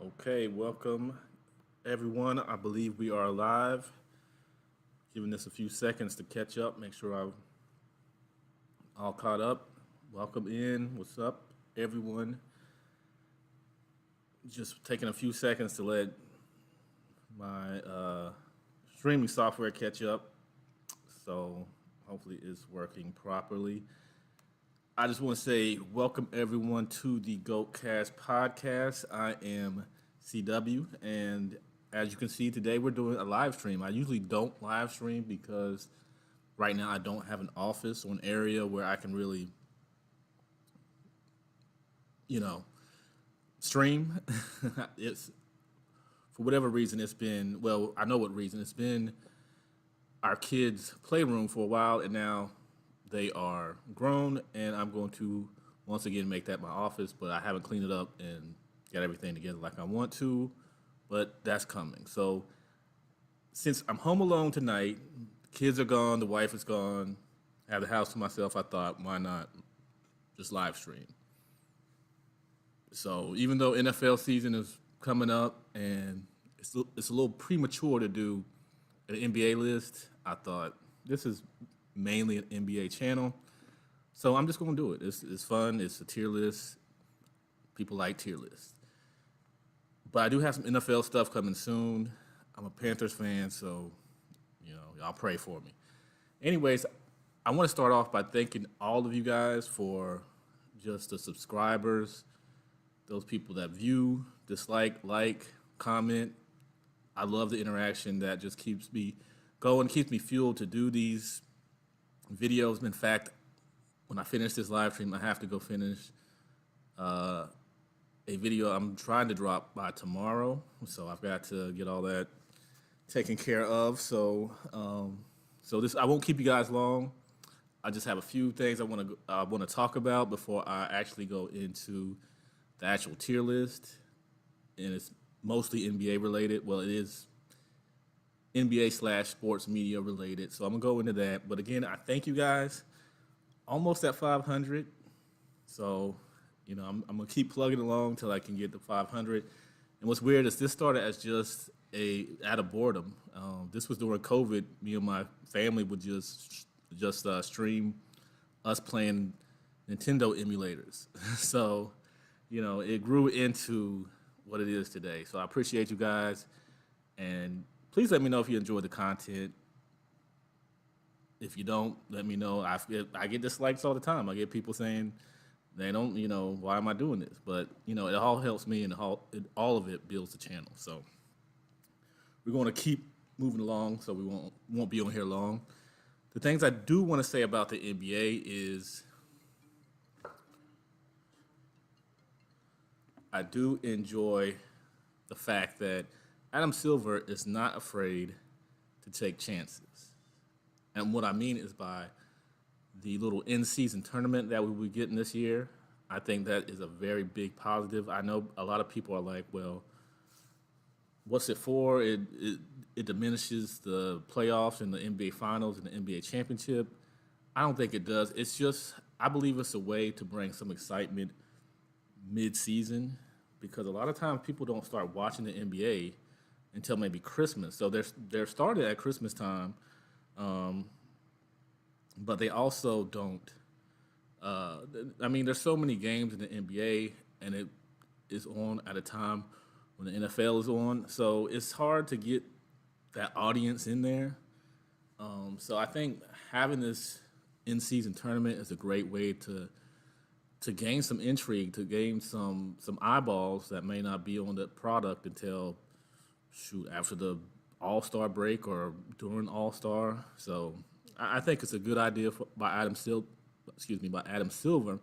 Okay, welcome everyone. I believe we are live. Giving this a few seconds to catch up, make sure I'm all caught up. Welcome in. What's up, everyone? Just taking a few seconds to let my streaming software catch up. So hopefully it's working properly. I just want to say welcome everyone to the GoatCast podcast. I am CW, and as you can see today, we're doing a live stream. I usually don't live stream because right now I don't have an office or an area where I can really, you know, stream. It's for whatever reason it's been. Well, I know what reason it's been. Our kids' playroom for a while, and now they are grown, and I'm going to once again make that my office, but I haven't cleaned it up and got everything together like I want to, but that's coming. So since I'm home alone tonight, the kids are gone, the wife is gone, I have the house to myself, I thought, why not just live stream? So even though NFL season is coming up and it's a little premature to do an NBA list, I thought this is mainly an NBA channel. So I'm just going to do it. It's fun. It's a tier list. People like tier lists. But I do have some NFL stuff coming soon. I'm a Panthers fan, so, y'all pray for me. Anyways, I want to start off by thanking all of you guys for just the subscribers, those people that view, dislike, like, comment. I love the interaction. That just keeps me going, keeps me fueled to do these videos. In fact, when I finish this live stream, I have to go finish a video I'm trying to drop by tomorrow. So I've got to get all that taken care of. So this I won't keep you guys long. I just have a few things I want to talk about before I actually go into the actual tier list, and it's mostly NBA related. Well, it is NBA/sports media related. So I'm gonna go into that. But again, I thank you guys. Almost at 500. So, I'm gonna keep plugging along till I can get to 500. And what's weird is this started as just out of boredom. This was during COVID. Me and my family would just stream us playing Nintendo emulators. So, it grew into what it is today. So I appreciate you guys, and please let me know if you enjoy the content. If you don't, let me know. I get dislikes all the time. I get people saying they don't, why am I doing this? But, it all helps me, and all of it builds the channel. So we're going to keep moving along, so we won't be on here long. The things I do want to say about the NBA is I do enjoy the fact that Adam Silver is not afraid to take chances. And what I mean is by the little in-season tournament that we will be getting this year, I think that is a very big positive. I know a lot of people are like, well, what's it for? It diminishes the playoffs and the NBA Finals and the NBA Championship. I don't think it does. It's just, I believe it's a way to bring some excitement mid-season, because a lot of times people don't start watching the NBA until maybe Christmas. So they're started at Christmas time, but they also don't. There's so many games in the NBA, and it is on at a time when the NFL is on. So it's hard to get that audience in there. So I think having this in-season tournament is a great way to gain some intrigue, to gain some eyeballs that may not be on the product until after the All-Star break or during All-Star. So I think it's a good idea by Adam Silver,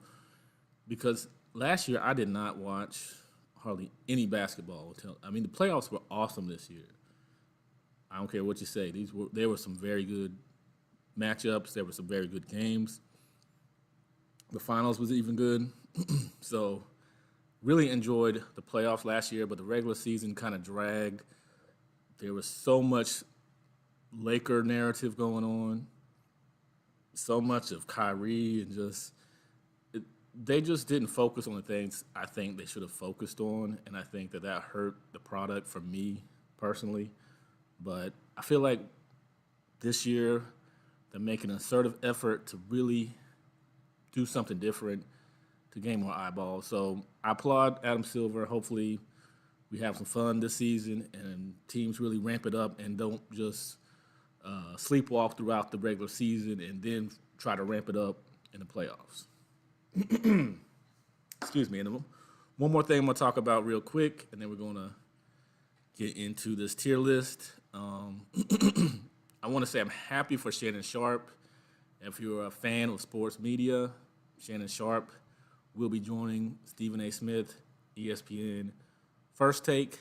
because last year I did not watch hardly any basketball the playoffs were awesome this year. I don't care what you say. There were some very good matchups. There were some very good games. The finals was even good. So really enjoyed the playoffs last year, but the regular season kind of dragged. There was so much Laker narrative going on, so much of Kyrie, and just they just didn't focus on the things I think they should have focused on, and I think that hurt the product for me personally. But I feel like this year they're making an assertive effort to really do something different to gain more eyeballs. So I applaud Adam Silver. Hopefully, we have some fun this season and teams really ramp it up and don't just sleepwalk throughout the regular season and then try to ramp it up in the playoffs. Excuse me. And one more thing I'm going to talk about real quick, and then we're going to get into this tier list. I want to say I'm happy for Shannon Sharp. If you're a fan of sports media, Shannon Sharp will be joining Stephen A. Smith, ESPN First Take.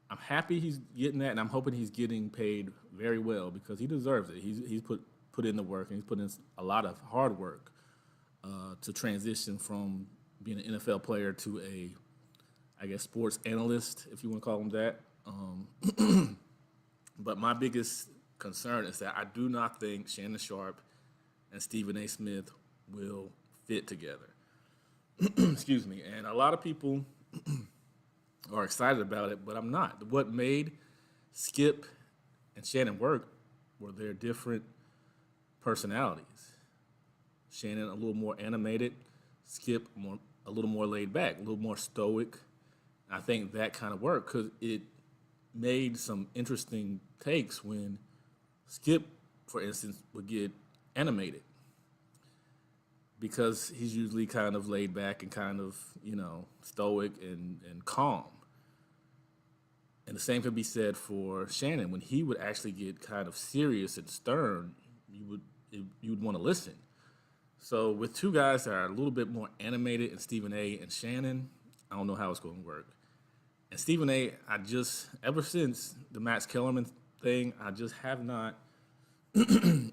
I'm happy he's getting that, and I'm hoping he's getting paid very well because he deserves it. He's put in the work, and he's put in a lot of hard work to transition from being an NFL player to a, I guess, sports analyst, if you want to call him that. But my biggest concern is that I do not think Shannon Sharp and Stephen A. Smith will fit together. Excuse me. And a lot of people are excited about it, but I'm not. What made Skip and Shannon work were their different personalities. Shannon a little more animated, Skip a little more laid back, a little more stoic. I think that kind of worked because it made some interesting takes when Skip, for instance, would get animated because he's usually kind of laid back and kind of, stoic and calm. And the same could be said for Shannon. When he would actually get kind of serious and stern, you would want to listen. So with two guys that are a little bit more animated in Stephen A. and Shannon, I don't know how it's going to work. And Stephen A., ever since the Max Kellerman thing, I just have not, I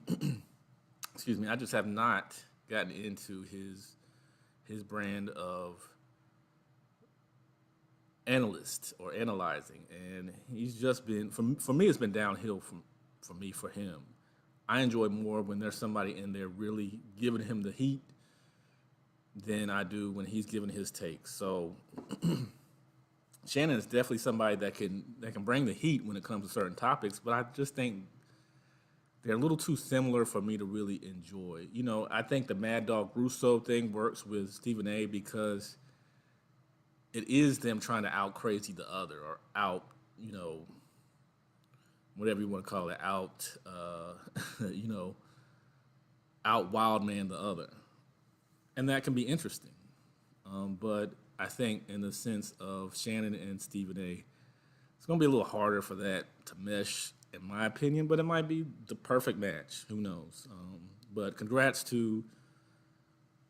just have not gotten into his brand of analyst or analyzing. And he's just been, for me, it's been downhill for him. I enjoy more when there's somebody in there really giving him the heat than I do when he's giving his takes. So Shannon is definitely somebody that can bring the heat when it comes to certain topics, but I just think they're a little too similar for me to really enjoy. I think the Mad Dog Russo thing works with Stephen A. because it is them trying to out crazy the other or out, whatever you want to call it, out, out wild man the other. And that can be interesting. But I think in the sense of Shannon and Stephen A., it's going to be a little harder for that to mesh, in my opinion, but it might be the perfect match. Who knows? But congrats to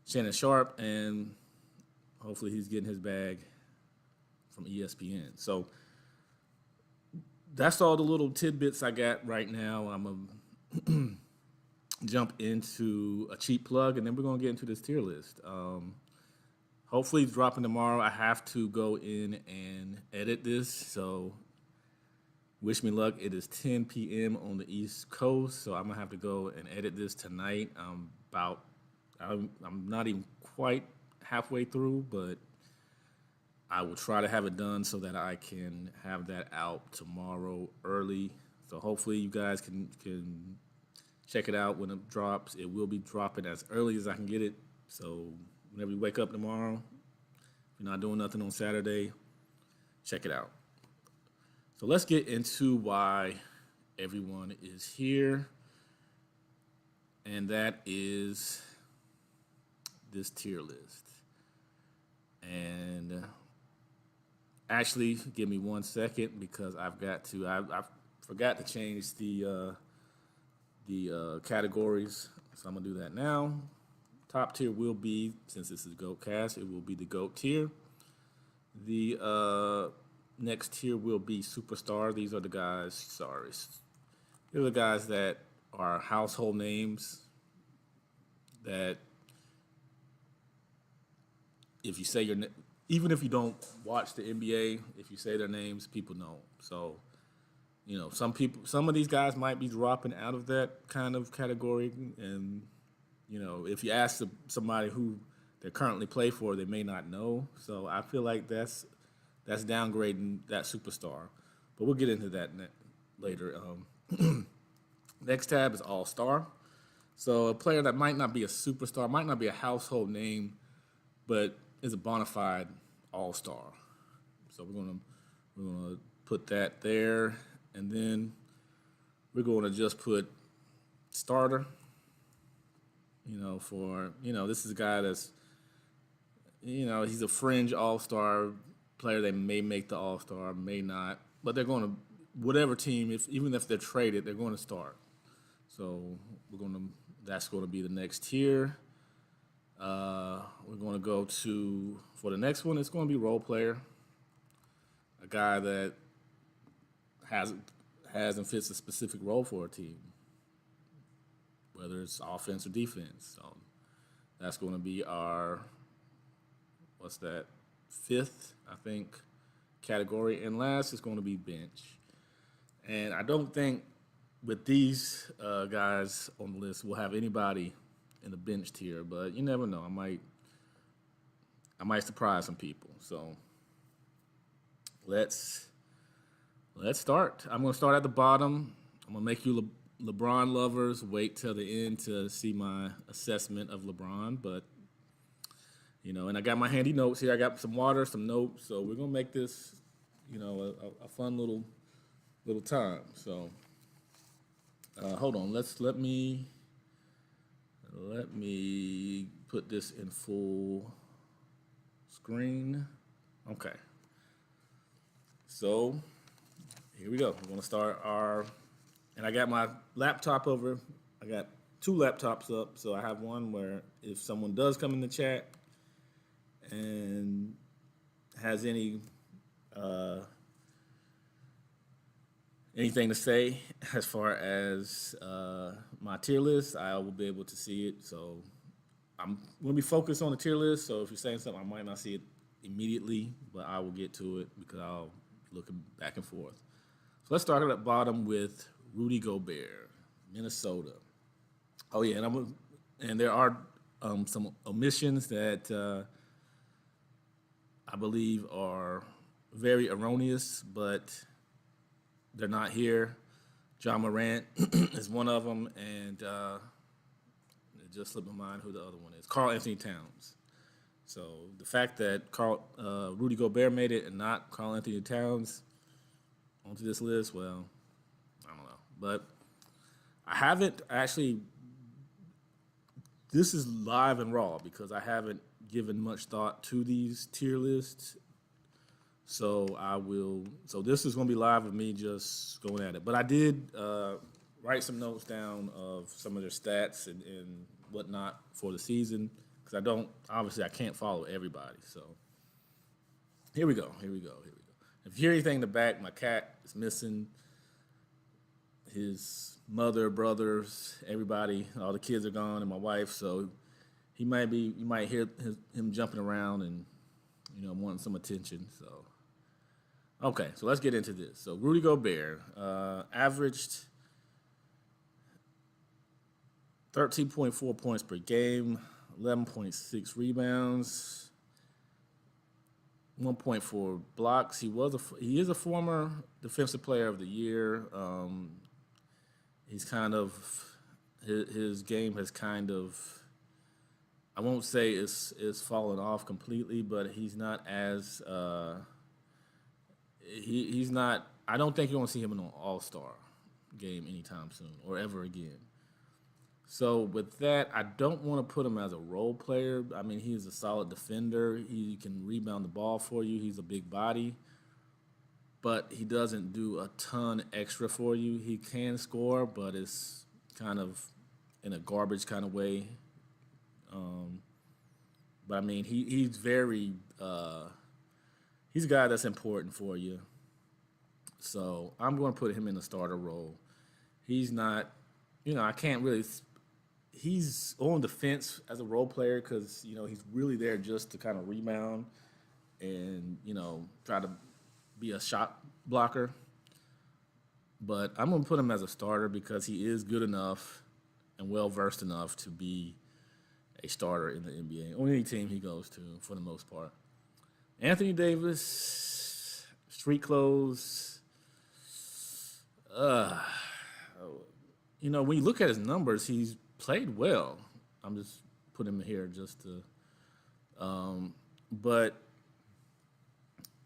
Shannon Sharp, and hopefully he's getting his bag from ESPN. So that's all the little tidbits I got right now. I'm going to jump into a cheap plug, and then we're going to get into this tier list. Hopefully it's dropping tomorrow. I have to go in and edit this, so wish me luck. It is 10 p.m. on the East Coast, so I'm going to have to go and edit this tonight. I'm not even quite halfway through, but I will try to have it done so that I can have that out tomorrow early. So hopefully you guys can check it out when it drops. It will be dropping as early as I can get it. So whenever you wake up tomorrow, if you're not doing nothing on Saturday, check it out. So let's get into why everyone is here. And that is this tier list. And actually, give me 1 second because I forgot to change the categories. So I'm going to do that now. Top tier will be, since this is GOATcast, it will be the GOAT tier. The next tier will be Superstar. These are the guys, they're the guys that are household names that if you say even if you don't watch the NBA, if you say their names, people know. So, some of these guys might be dropping out of that kind of category, and if you ask somebody who they currently play for, they may not know. So I feel like that's downgrading that superstar. But we'll get into that later. Next tab is All Star. So a player that might not be a superstar, might not be a household name, but is a bona fide All Star. So we're gonna put that there, and then we're going to just put starter. This is a guy that's, he's a fringe all-star player. They may make the all-star, may not, but they're going to, whatever team, even if they're traded, they're going to start. So that's going to be the next tier. We're going to go for the next one, it's going to be role player. A guy that has and fits a specific role for a team, whether it's offense or defense. So that's going to be our, fifth, I think, category. And last is going to be bench. And I don't think with these guys on the list we'll have anybody in the bench tier, but you never know. I might surprise some people. So let's start. I'm going to start at the bottom. I'm going to make you LeBron lovers wait till the end to see my assessment of LeBron. But, and I got my handy notes here. I got some water, some notes. So we're going to make this, a fun little time. So hold on. Let me put this in full screen. Okay. So here we go. We're going to start and I got my laptop over. I got two laptops up. So I have one where if someone does come in the chat and has anything to say as far as my tier list, I will be able to see it. So I'm going to be focused on the tier list. So if you're saying something, I might not see it immediately, but I will get to it because I'll be looking back and forth. So let's start at the bottom with Rudy Gobert, Minnesota. Oh yeah, and there are some omissions that I believe are very erroneous, but they're not here. John Morant is one of them, and it just slipped my mind who the other one is. Karl Anthony Towns. So the fact that Rudy Gobert made it and not Karl Anthony Towns onto this list, well, I don't know. But I haven't actually, this is live and raw because I haven't given much thought to these tier lists. So this is going to be live with me just going at it. But I did write some notes down of some of their stats and whatnot for the season because I can't follow everybody. So here we go. If you hear anything in the back, my cat is missing. His mother, brothers, everybody, all the kids are gone, and my wife. So you might hear him jumping around and wanting some attention. So okay, so let's get into this. So Rudy Gobert averaged 13.4 points per game, 11.6 rebounds, 1.4 blocks. He is a former Defensive Player of the Year. He's his game has I won't say it's fallen off completely, but he's not as he's not. I don't think you're going to see him in an All-Star game anytime soon or ever again. So with that, I don't want to put him as a role player. I mean, he's a solid defender. He can rebound the ball for you. He's a big body. But he doesn't do a ton extra for you. He can score, but it's kind of in a garbage kind of way. But I mean, he's very he's a guy that's important for you. So I'm going to put him in the starter role. He's not, I can't really. He's on the fence as a role player because he's really there just to kind of rebound and try to be a shot blocker. But I'm going to put him as a starter because he is good enough and well versed enough to be a starter in the NBA on any team he goes to for the most part. Anthony Davis, street clothes. Uh, when you look at his numbers, he's played well. I'm just putting him here just to. But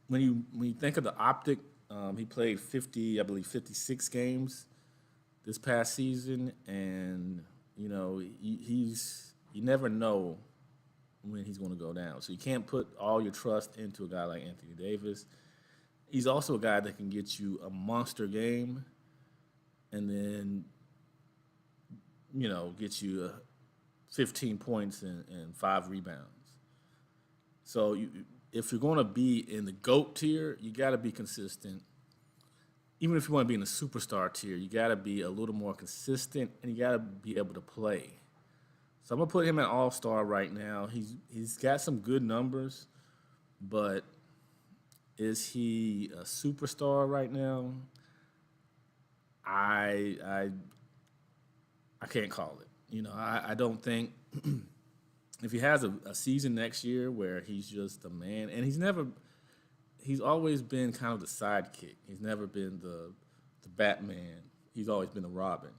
when you think of the optic, he played 56 games this past season, and you never know when he's going to go down. So you can't put all your trust into a guy like Anthony Davis. He's also a guy that can get you a monster game, and then get you 15 points and 5 rebounds. So if you're going to be in the GOAT tier, you got to be consistent. Even if you want to be in the superstar tier, you got to be a little more consistent, and you got to be able to play. So I'm gonna put him at All-Star right now. He's got some good numbers, but is he a superstar right now? I can't call it. I don't think if he has a season next year where he's just a man, and he's always been kind of the sidekick. He's never been the Batman. He's always been the Robin.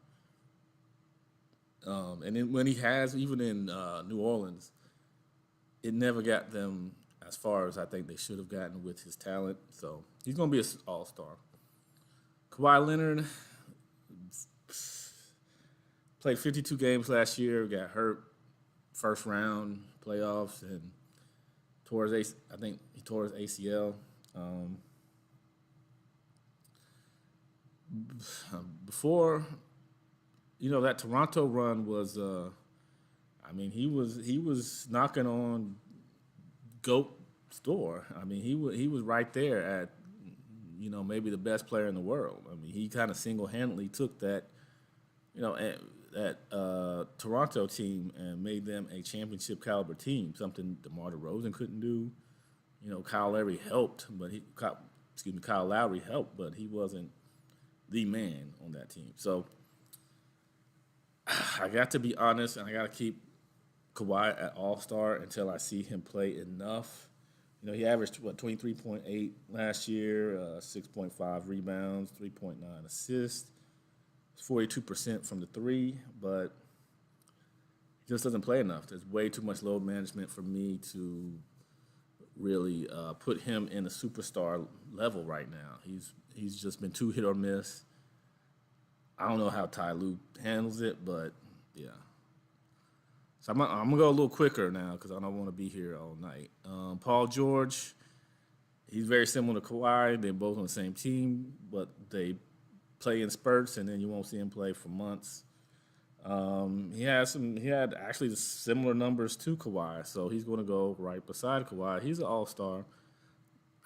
And then when he has, even in New Orleans, it never got them as far as I think they should have gotten with his talent. So he's going to be an all-star. Kawhi Leonard played 52 games last year, got hurt first round playoffs, and tore his ACL. Before, that Toronto run was, he was knocking on GOAT's door. He was right there at, maybe the best player in the world. He kind of single-handedly took that, Toronto team and made them a championship caliber team, something DeMar DeRozan couldn't do. Kyle Lowry helped, but he wasn't the man on that team. So I got to be honest, and I got to keep Kawhi at All-Star until I see him play enough. He averaged 23.8 last year, 6.5 rebounds, 3.9 assists, 42% from the three, but he just doesn't play enough. There's way too much load management for me to really put him in a superstar level right now. He's just been too hit or miss. I don't know how Ty Lue handles it, but yeah. So I'm gonna go a little quicker now because I don't want to be here all night. Paul George, he's very similar to Kawhi. They're both on the same team, but they play in spurts, and then you won't see him play for months. He had actually similar numbers to Kawhi, so he's going to go right beside Kawhi. He's an all-star.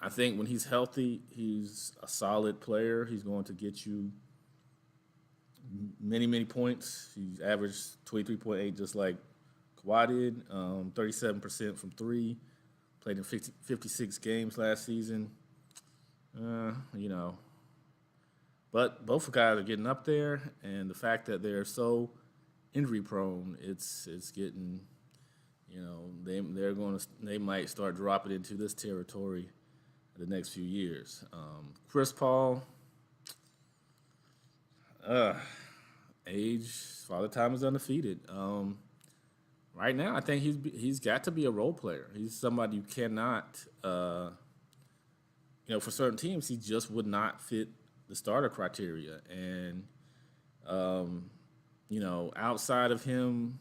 I think when he's healthy, he's a solid player. He's going to get you many, many points. He's averaged 23.8 just like Kawhi did, 37% from three, played in 56 games last season. But both guys are getting up there, and the fact that they're so injury prone, it's getting, they might start dropping into this territory the next few years. Chris Paul, age, Father Time is undefeated. Right now, I think he's got to be a role player. He's somebody you cannot, for certain teams, he just would not fit the starter criteria. And, outside of him,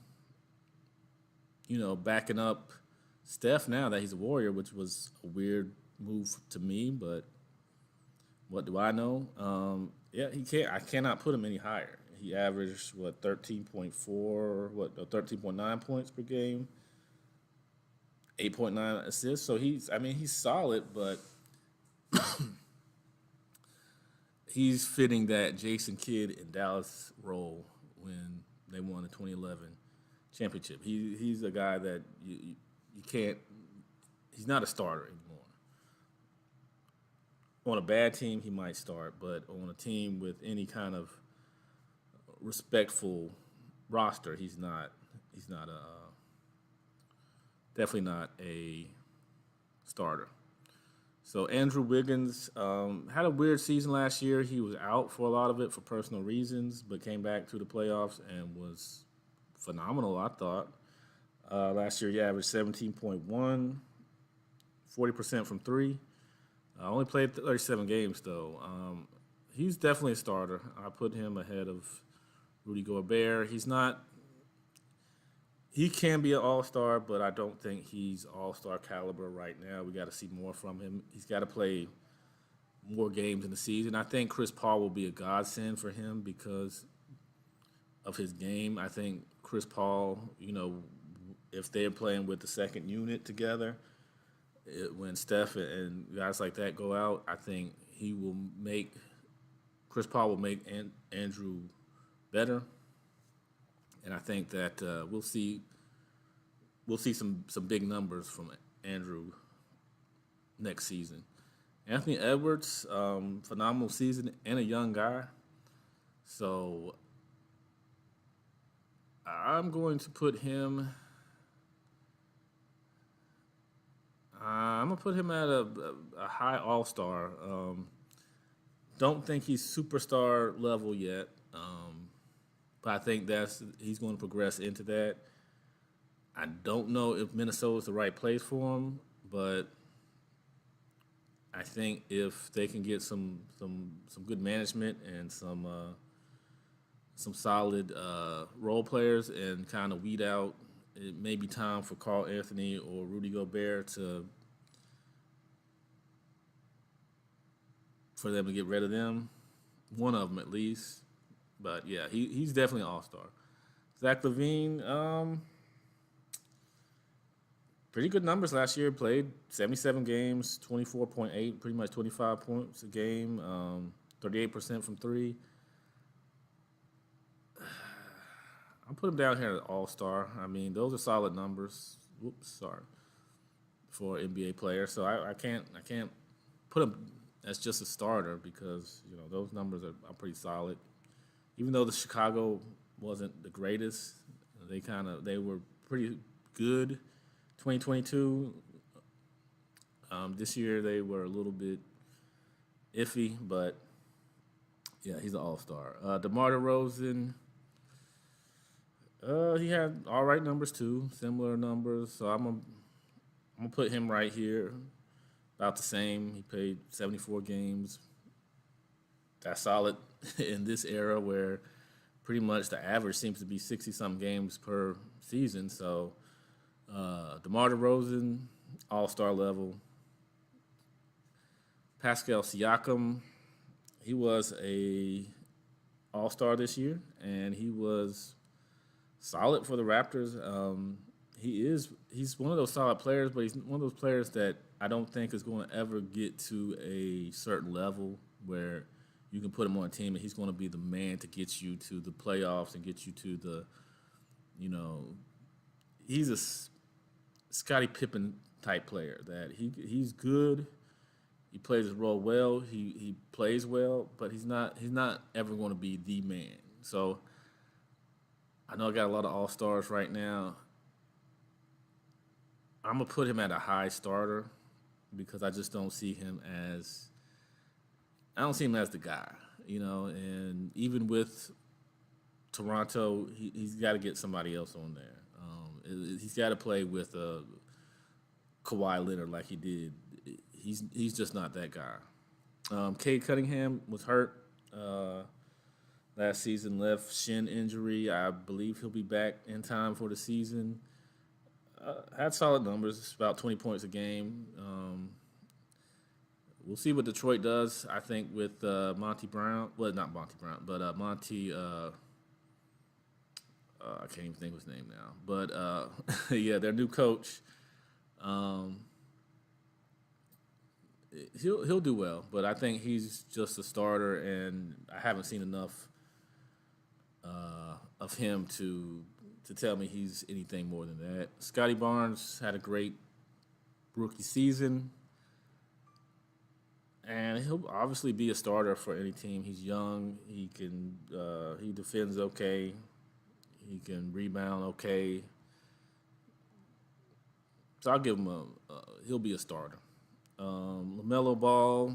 backing up Steph now that he's a Warrior, which was a weird move to me, but what do I know? I cannot put him any higher. He averaged 13.9 points per game, 8.9 assists. So he's solid, but he's fitting that Jason Kidd in Dallas role when they won the 2011 championship. He's a guy that you can't. He's not a starter anymore. On a bad team, he might start, but on a team with any kind of respectful roster, he's not definitely not a starter. So Andrew Wiggins had a weird season last year. He was out for a lot of it for personal reasons, but came back to the playoffs and was phenomenal, I thought. Last year, he averaged 17.1, 40% from three. Only played 37 games, though. He's definitely a starter. I put him ahead of Rudy Gobert. He can be an all-star, but I don't think he's all-star caliber right now. We got to see more from him. He's got to play more games in the season. I think Chris Paul will be a godsend for him because of his game. I think Chris Paul, if they're playing with the second unit together, when Steph and guys like that go out, I think Chris Paul will make Andrew better, and I think that we'll see some big numbers from Andrew next season. Anthony Edwards, phenomenal season and a young guy, so I'm going to put him. I'm gonna put him at a high all-star. Don't think he's superstar level yet, but I think he's going to progress into that. I don't know if Minnesota's the right place for him, but I think if they can get some good management and some solid role players and kind of weed out, it may be time for Carl Anthony or Rudy Gobert for them to get rid of them, one of them at least. But yeah, he's definitely an all-star. Zach LaVine, pretty good numbers last year. Played 77 games, 24.8, pretty much 25 points a game, 38% from three. I'll put him down here at all-star. I mean, those are solid numbers. For an NBA player. So I can't put him as just a starter because those numbers are pretty solid. Even though the Chicago wasn't the greatest, they were pretty good. 2022. This year they were a little bit iffy, but yeah, he's an all-star. DeMar DeRozan. He had all right numbers too, similar numbers. So I'm gonna put him right here, about the same. He played 74 games. That's solid in this era where pretty much the average seems to be 60-something games per season. So DeMar DeRozan, all-star level. Pascal Siakam, he was a all-star this year, and he was solid for the Raptors. He's one of those solid players, but he's one of those players that I don't think is going to ever get to a certain level where you can put him on a team and he's going to be the man to get you to the playoffs and get you to the, he's a Scottie Pippen type player that he's good. He plays his role well. He plays well, but he's not ever going to be the man. So I know I got a lot of all-stars right now. I'm going to put him at a high starter because I just don't see him as the guy, and even with Toronto, he's got to get somebody else on there. He's got to play with Kawhi Leonard like he did. He's just not that guy. Cade Cunningham was hurt last season, left shin injury. I believe he'll be back in time for the season. Had solid numbers, about 20 points a game. We'll see what Detroit does. I think with Monty Brown. Well, not Monty Brown, but Monty. I can't even think of his name now. But yeah, their new coach. He'll do well, but I think he's just a starter, and I haven't seen enough of him to tell me he's anything more than that. Scotty Barnes had a great rookie season, and he'll obviously be a starter for any team. He's young. He defends okay. He can rebound okay. So I'll give him he'll be a starter. LaMelo Ball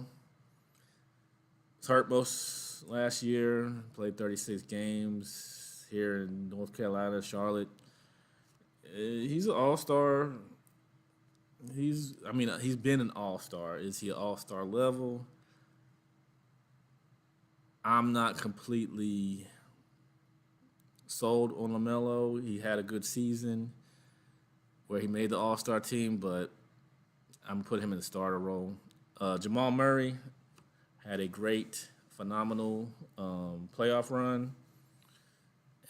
was hurt most last year. Played 36 games here in North Carolina, Charlotte. He's an all-star. He's been an all-star. Is he an all-star level? I'm not completely sold on LaMelo. He had a good season where he made the all-star team, but I'm going to put him in the starter role. Jamal Murray had a great, phenomenal playoff run,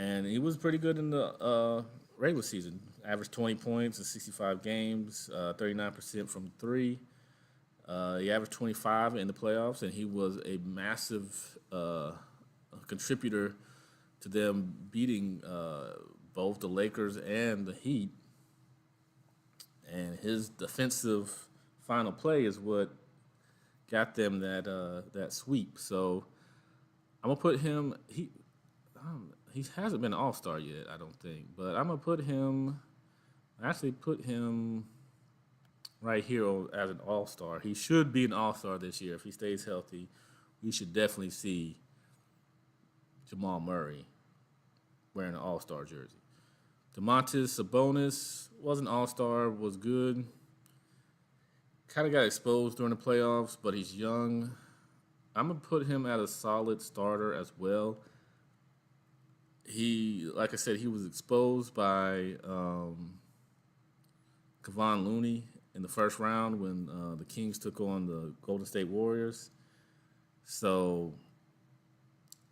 and he was pretty good in the regular season. Averaged 20 points in 65 games, 39% from three. He averaged 25 in the playoffs, and he was a massive contributor to them beating both the Lakers and the Heat. And his defensive final play is what got them that sweep. So I'm gonna put him. He hasn't been an All-Star yet, I don't think, but I'm gonna put him. Actually, put him right here as an All-Star. He should be an All-Star this year if he stays healthy. We should definitely see Jamal Murray wearing an All-Star jersey. Domantas Sabonis was an All-Star, was good. Kind of got exposed during the playoffs, but he's young. I'm going to put him at a solid starter as well. He, like I said, he was exposed by Kevon Looney in the first round when the Kings took on the Golden State Warriors. So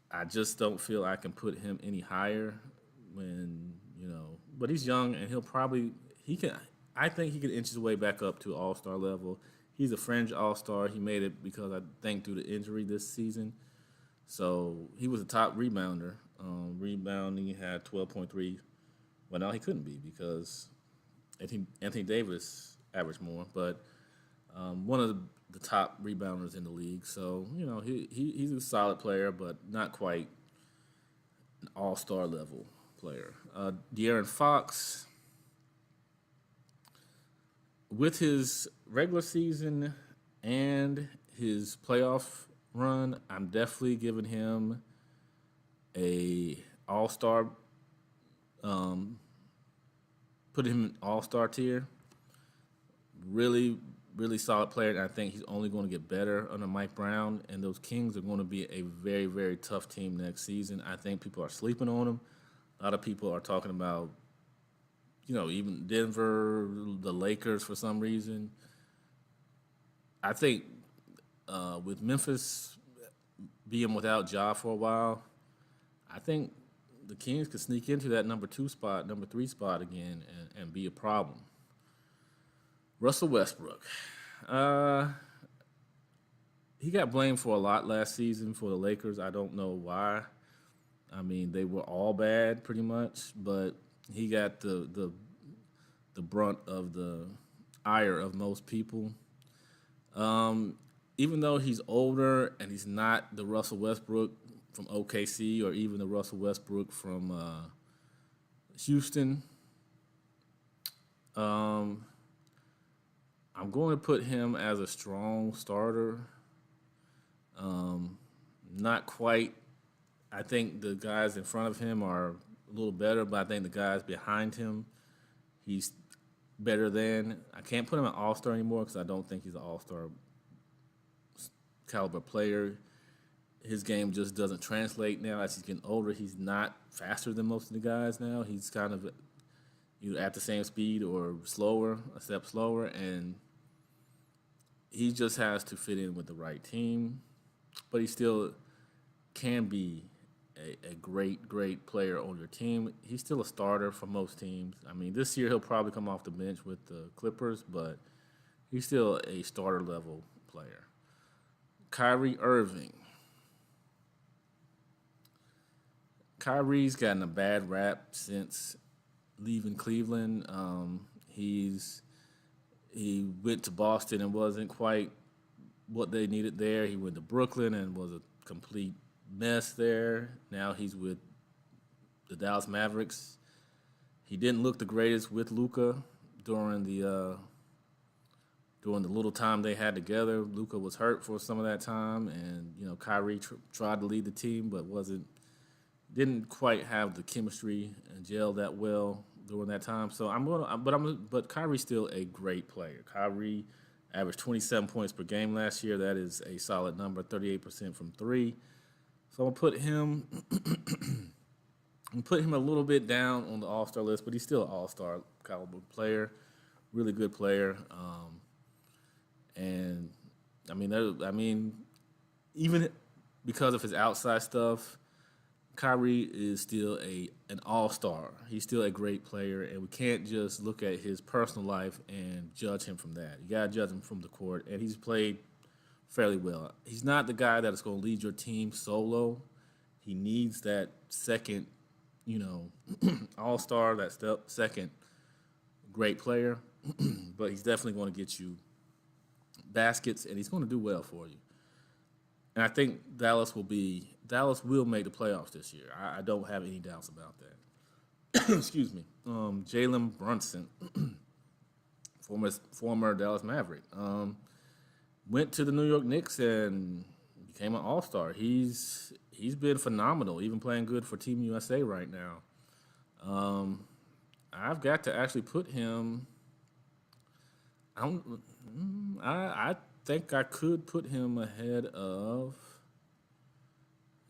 I just don't feel I can put him any higher but he's young and I think he can inch his way back up to All-Star level. He's a fringe All-Star. He made it because I think due to injury this season. So he was a top rebounder. Rebounding, he had 12.3. Well, now he couldn't be because Anthony Davis averaged more, but one of the top rebounders in the league. So, he's a solid player, but not quite an all-star level player. De'Aaron Fox, with his regular season and his playoff run, I'm definitely giving him a all-star, put him in all-star tier. Really, really solid player, and I think he's only going to get better under Mike Brown, and those Kings are going to be a very, very tough team next season. I think people are sleeping on them. A lot of people are talking about, even Denver, the Lakers for some reason. I think with Memphis being without Ja for a while, I think the Kings could sneak into that number 3 spot again and be a problem. Russell Westbrook. He got blamed for a lot last season for the Lakers. I don't know why. I mean, they were all bad pretty much, but he got the brunt of the ire of most people. Even though he's older and he's not the Russell Westbrook from OKC or even the Russell Westbrook from Houston, I'm going to put him as a strong starter. Not quite. I think the guys in front of him are a little better, but I think the guys behind him, he's better than. I can't put him an all-star anymore because I don't think he's an all-star caliber player. His game just doesn't translate now. As he's getting older, he's not faster than most of the guys now. He's kind of either at the same speed or slower, a step slower, and he just has to fit in with the right team. But he still can be a great, great player on your team. He's still a starter for most teams. I mean, this year he'll probably come off the bench with the Clippers, but he's still a starter-level player. Kyrie Irving. Kyrie's gotten a bad rap since leaving Cleveland. He went to Boston and wasn't quite what they needed there. He went to Brooklyn and was a complete mess there. Now he's with the Dallas Mavericks. He didn't look the greatest with Luka during the little time they had together. Luka was hurt for some of that time, and Kyrie tried to lead the team, but didn't quite have the chemistry and gel that well during that time. So but Kyrie's still a great player. Kyrie averaged 27 points per game last year. That is a solid number, 38% from three. So I'm gonna put him a little bit down on the All-Star list, but he's still an All-Star caliber player, really good player. And I mean, even because of his outside stuff, Kyrie is still an all-star. He's still a great player, and we can't just look at his personal life and judge him from that. You gotta judge him from the court, and he's played fairly well. He's not the guy that is going to lead your team solo. He needs that second, all-star, that second great player, but he's definitely going to get you baskets, and he's going to do well for you. And I think Dallas will make the playoffs this year. I don't have any doubts about that. Excuse me. Jalen Brunson, former Dallas Maverick, went to the New York Knicks and became an All-Star. He's been phenomenal, even playing good for Team USA right now. I've got to actually put him. I think I could put him ahead of.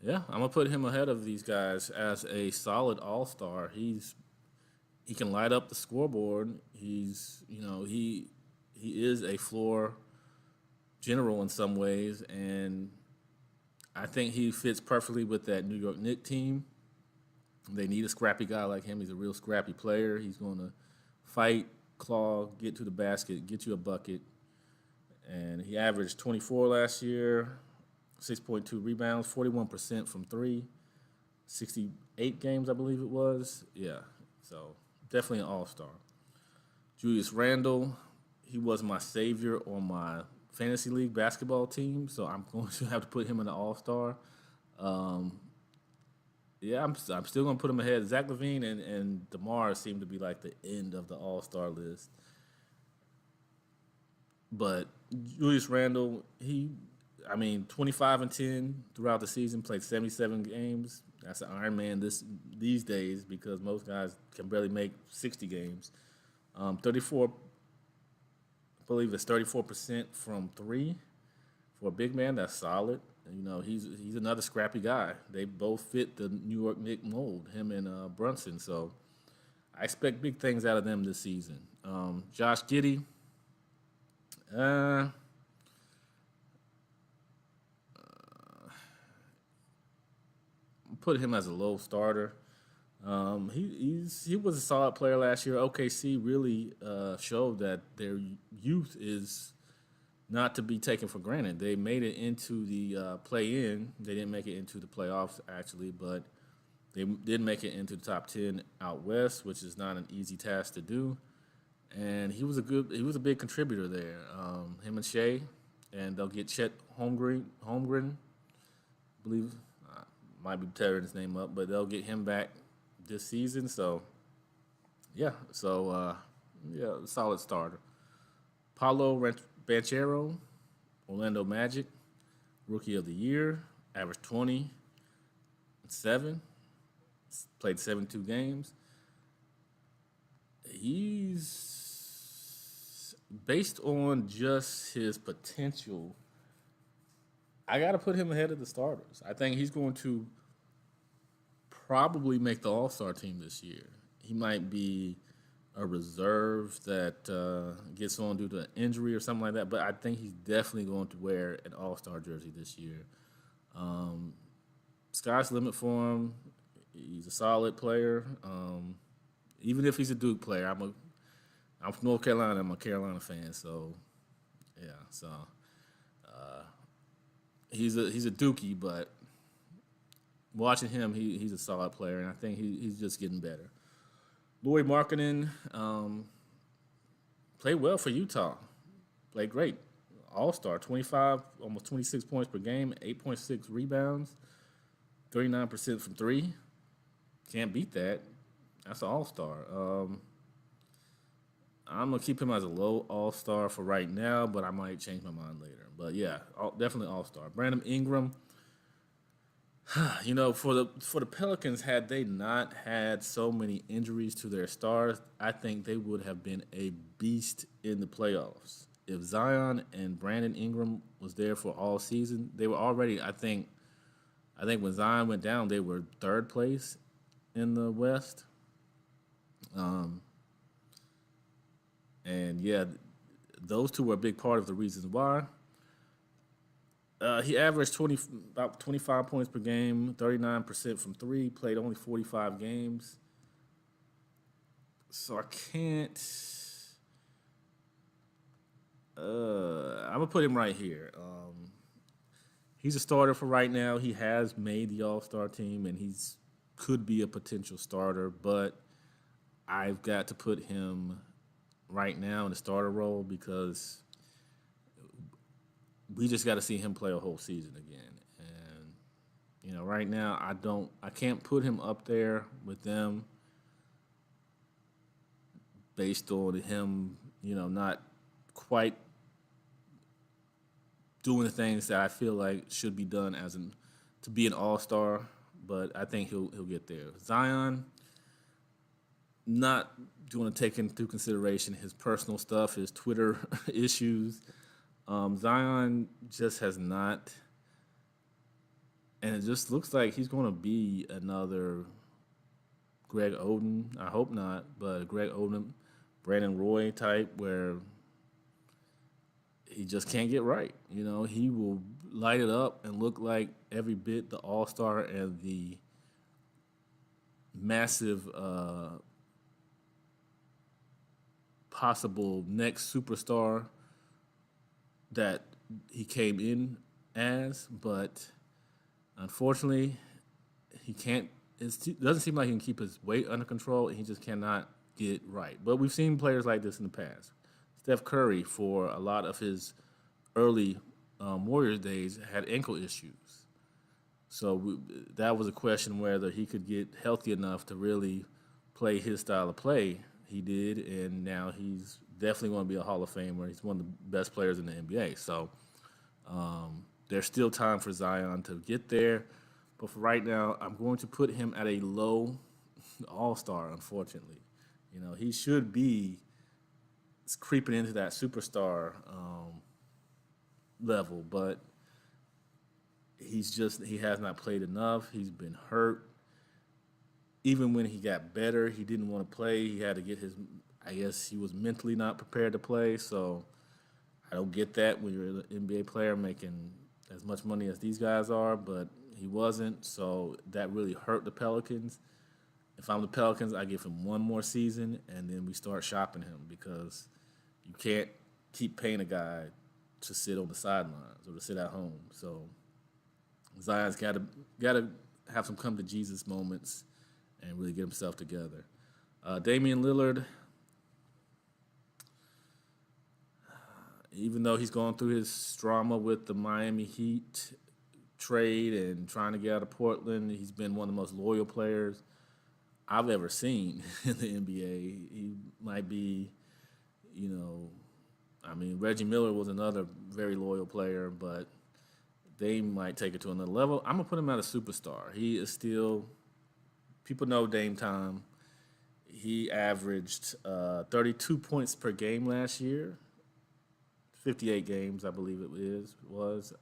Yeah, I'm gonna put him ahead of these guys as a solid all-star. He can light up the scoreboard. He is a floor general in some ways, and I think he fits perfectly with that New York Knicks team. They need a scrappy guy like him. He's a real scrappy player. He's gonna fight, claw, get to the basket, get you a bucket. And he averaged 24 last year, 6.2 rebounds, 41% from three, 68 games, I believe it was. Yeah, so definitely an all-star. Julius Randle, he was my savior on my fantasy league basketball team, so I'm going to have to put him in the all-star. Yeah, I'm still going to put him ahead. Zach LaVine and DeMar seem to be like the end of the all-star list. But Julius Randle, 25 and 10 throughout the season, played 77 games. That's an Iron Man these days because most guys can barely make 60 games. 34, I believe it's 34% from three for a big man. That's solid. He's another scrappy guy. They both fit the New York Knicks mold, him and Brunson. So I expect big things out of them this season. Josh Giddey. Put him as a low starter. He was a solid player last year. OKC really showed that their youth is not to be taken for granted. They made it into the play-in. They didn't make it into the playoffs actually, but they did make it into the top 10 out west, which is not an easy task to do. And he was a big contributor there. Him and Shea, and they'll get Chet Holmgren, I believe, might be tearing his name up, but they'll get him back this season. So, solid starter. Paulo Banchero, Orlando Magic, Rookie of the Year, averaged 20 and 7, played 72 games. He's based on just his potential. I got to put him ahead of the starters. I think he's going to probably make the All-Star team this year. He might be a reserve that gets on due to an injury or something like that, but I think he's definitely going to wear an All-Star jersey this year. Sky's the limit for him. He's a solid player. Even if he's a Duke player, I'm from North Carolina. I'm a Carolina fan, so yeah. So he's a Dookie, but watching him, he's a solid player, and I think he's just getting better. Lauri Markkanen played well for Utah. Played great. All-star, 25, almost 26 points per game, 8.6 rebounds, 39% from three. Can't beat that. That's an all-star. I'm gonna keep him as a low All-Star for right now, but I might change my mind later. But yeah, definitely All-Star. Brandon Ingram, for the Pelicans, had they not had so many injuries to their stars, I think they would have been a beast in the playoffs. If Zion and Brandon Ingram was there for all season, they were already. I think when Zion went down, they were third place in the West. Um, and yeah, those two were a big part of the reasons why. He averaged about 25 points per game, 39% from three. Played only 45 games, so I can't. I'm gonna put him right here. He's a starter for right now. He has made the All Star team, and he's could be a potential starter, but I've got to put him right now in the starter role because we just got to see him play a whole season again. And right now I can't put him up there with them based on him, not quite doing the things that I feel like should be done to be an all-star, but I think he'll get there. Zion, not going to take into consideration his personal stuff, his Twitter issues. Zion just has not, and it just looks like he's going to be another Greg Oden. I hope not, but Greg Oden, Brandon Roy type, where he just can't get right. He will light it up and look like every bit the All Star and the massive possible next superstar that he came in as, but unfortunately, he can't. It doesn't seem like he can keep his weight under control, and he just cannot get right. But we've seen players like this in the past. Steph Curry, for a lot of his early Warriors days, had ankle issues. So that was a question whether he could get healthy enough to really play his style of play. He did, and now he's definitely going to be a Hall of Famer. He's one of the best players in the NBA. So there's still time for Zion to get there. But for right now, I'm going to put him at a low All-Star, unfortunately. He should be creeping into that superstar level, but he has not played enough. He's been hurt. Even when he got better, he didn't want to play. He had to get I guess he was mentally not prepared to play, so I don't get that when you're an NBA player making as much money as these guys are, but he wasn't, so that really hurt the Pelicans. If I'm the Pelicans, I give him one more season, and then we start shopping him because you can't keep paying a guy to sit on the sidelines or to sit at home. So Zion's got to have some come to Jesus moments and really get himself together. Damian Lillard, even though he's going through his drama with the Miami Heat trade and trying to get out of Portland, he's been one of the most loyal players I've ever seen in the NBA. He might be, Reggie Miller was another very loyal player, but they might take it to another level. I'm going to put him at a superstar. He is still, people know Dame time. He averaged 32 points per game last year, 58 games, I believe was.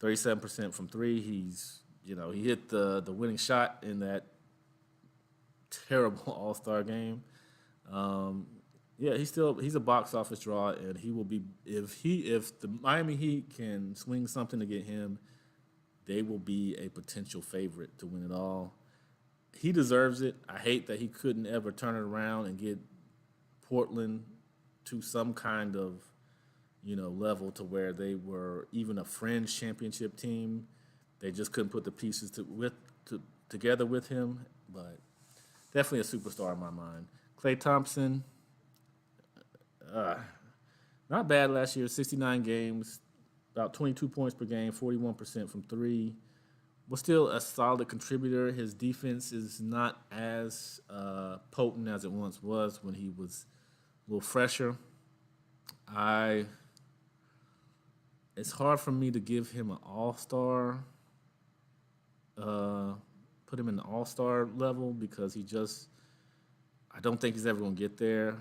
37% from three. He's, he hit the winning shot in that terrible All-Star game. He's a box office draw, and he will be if the Miami Heat can swing something to get him, they will be a potential favorite to win it all. He deserves it. I hate that he couldn't ever turn it around and get Portland to some kind of level to where they were even a fringe championship team. They just couldn't put the pieces together with him, but definitely a superstar in my mind. Klay Thompson, not bad last year, 69 games, about 22 points per game, 41% from three. Was still a solid contributor. His defense is not as potent as it once was when he was little fresher. I It's hard for me to give him an all-star, uh, put him in the all-star level because I don't think he's ever gonna get there.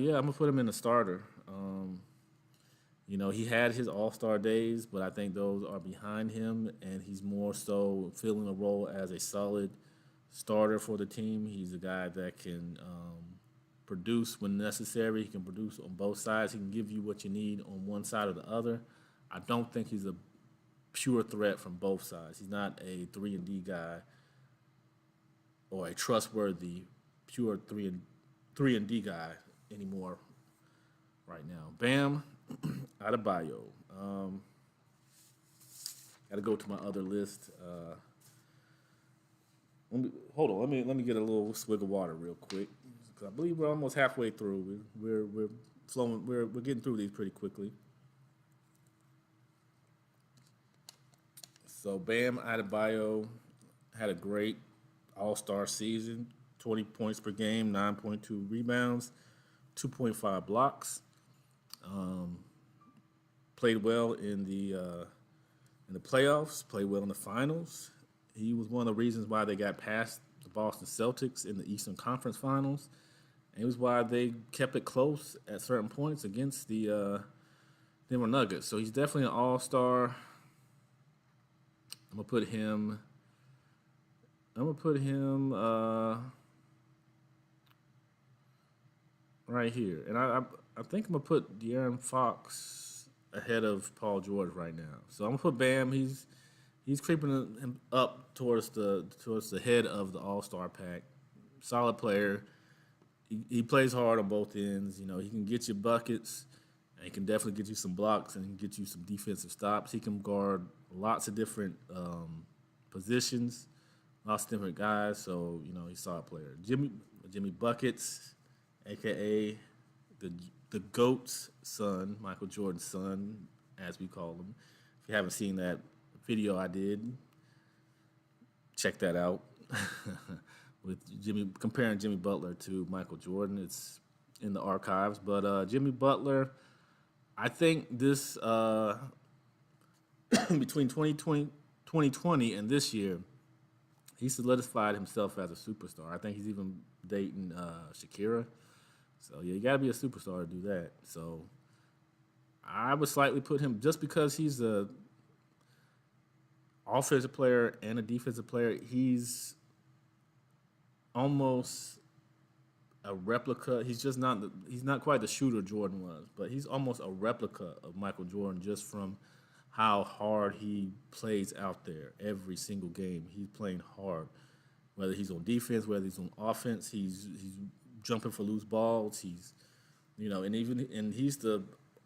Yeah, I'm gonna put him in the starter. He had his all-star days, but I think those are behind him, and he's more so filling a role as a solid starter for the team. He's a guy that can produce when necessary. He can produce on both sides. He can give you what you need on one side or the other. I don't think he's a pure threat from both sides. He's not a 3 and D guy or a trustworthy pure 3 and D guy anymore right now. Bam Adebayo. Got to go to my other list. Hold on. Let me get a little swig of water real quick. I believe we're almost halfway through. We're flowing. We're getting through these pretty quickly. So Bam Adebayo had a great All-Star season. 20 points per game, 9.2 rebounds, 2.5 blocks. Played well in the playoffs. Played well in the finals. He was one of the reasons why they got past the Boston Celtics in the Eastern Conference Finals. And it was why they kept it close at certain points against the Denver Nuggets. So he's definitely an all-star. I'm gonna put him right here. And I think I'm gonna put De'Aaron Fox ahead of Paul George right now. So I'm gonna put Bam. He's creeping him up towards the head of the All-Star pack. Solid player. He plays hard on both ends. He can get you buckets, and he can definitely get you some blocks, and he can get you some defensive stops. He can guard lots of different positions, lots of different guys. So he's a solid player. Jimmy Buckets, aka the GOAT's son, Michael Jordan's son, as we call him. If you haven't seen that video I did, check that out. With comparing Jimmy Butler to Michael Jordan. It's in the archives. But Jimmy Butler, I think this between 2020 and this year, he solidified himself as a superstar. I think he's even dating Shakira. So yeah, you got to be a superstar to do that. So I would slightly put him, just because he's a offensive player and a defensive player, he's almost a replica. He's not quite the shooter Jordan was, but he's almost a replica of Michael Jordan, just from how hard he plays out there every single game. He's playing hard, whether he's on defense, whether he's on offense. He's jumping for loose balls. And he's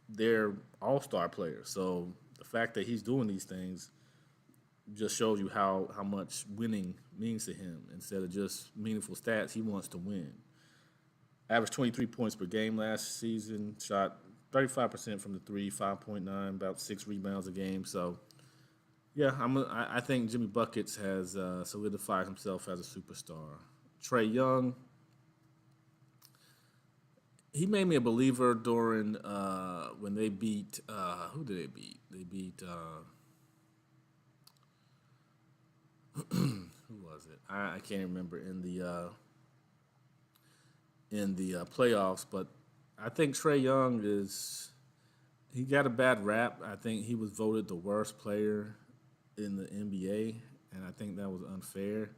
their all-star player. So the fact that he's doing these things just shows you how much winning means to him. Instead of just meaningful stats, he wants to win. Averaged 23 points per game last season, shot 35% from the three, 5.9, about 6 rebounds a game. So, yeah, I think Jimmy Buckets has solidified himself as a superstar. Trae Young, he made me a believer during when they beat who did they beat? They beat who was it? I can't remember in the playoffs, but I think Trae Young he got a bad rap. I think he was voted the worst player in the NBA, and I think that was unfair.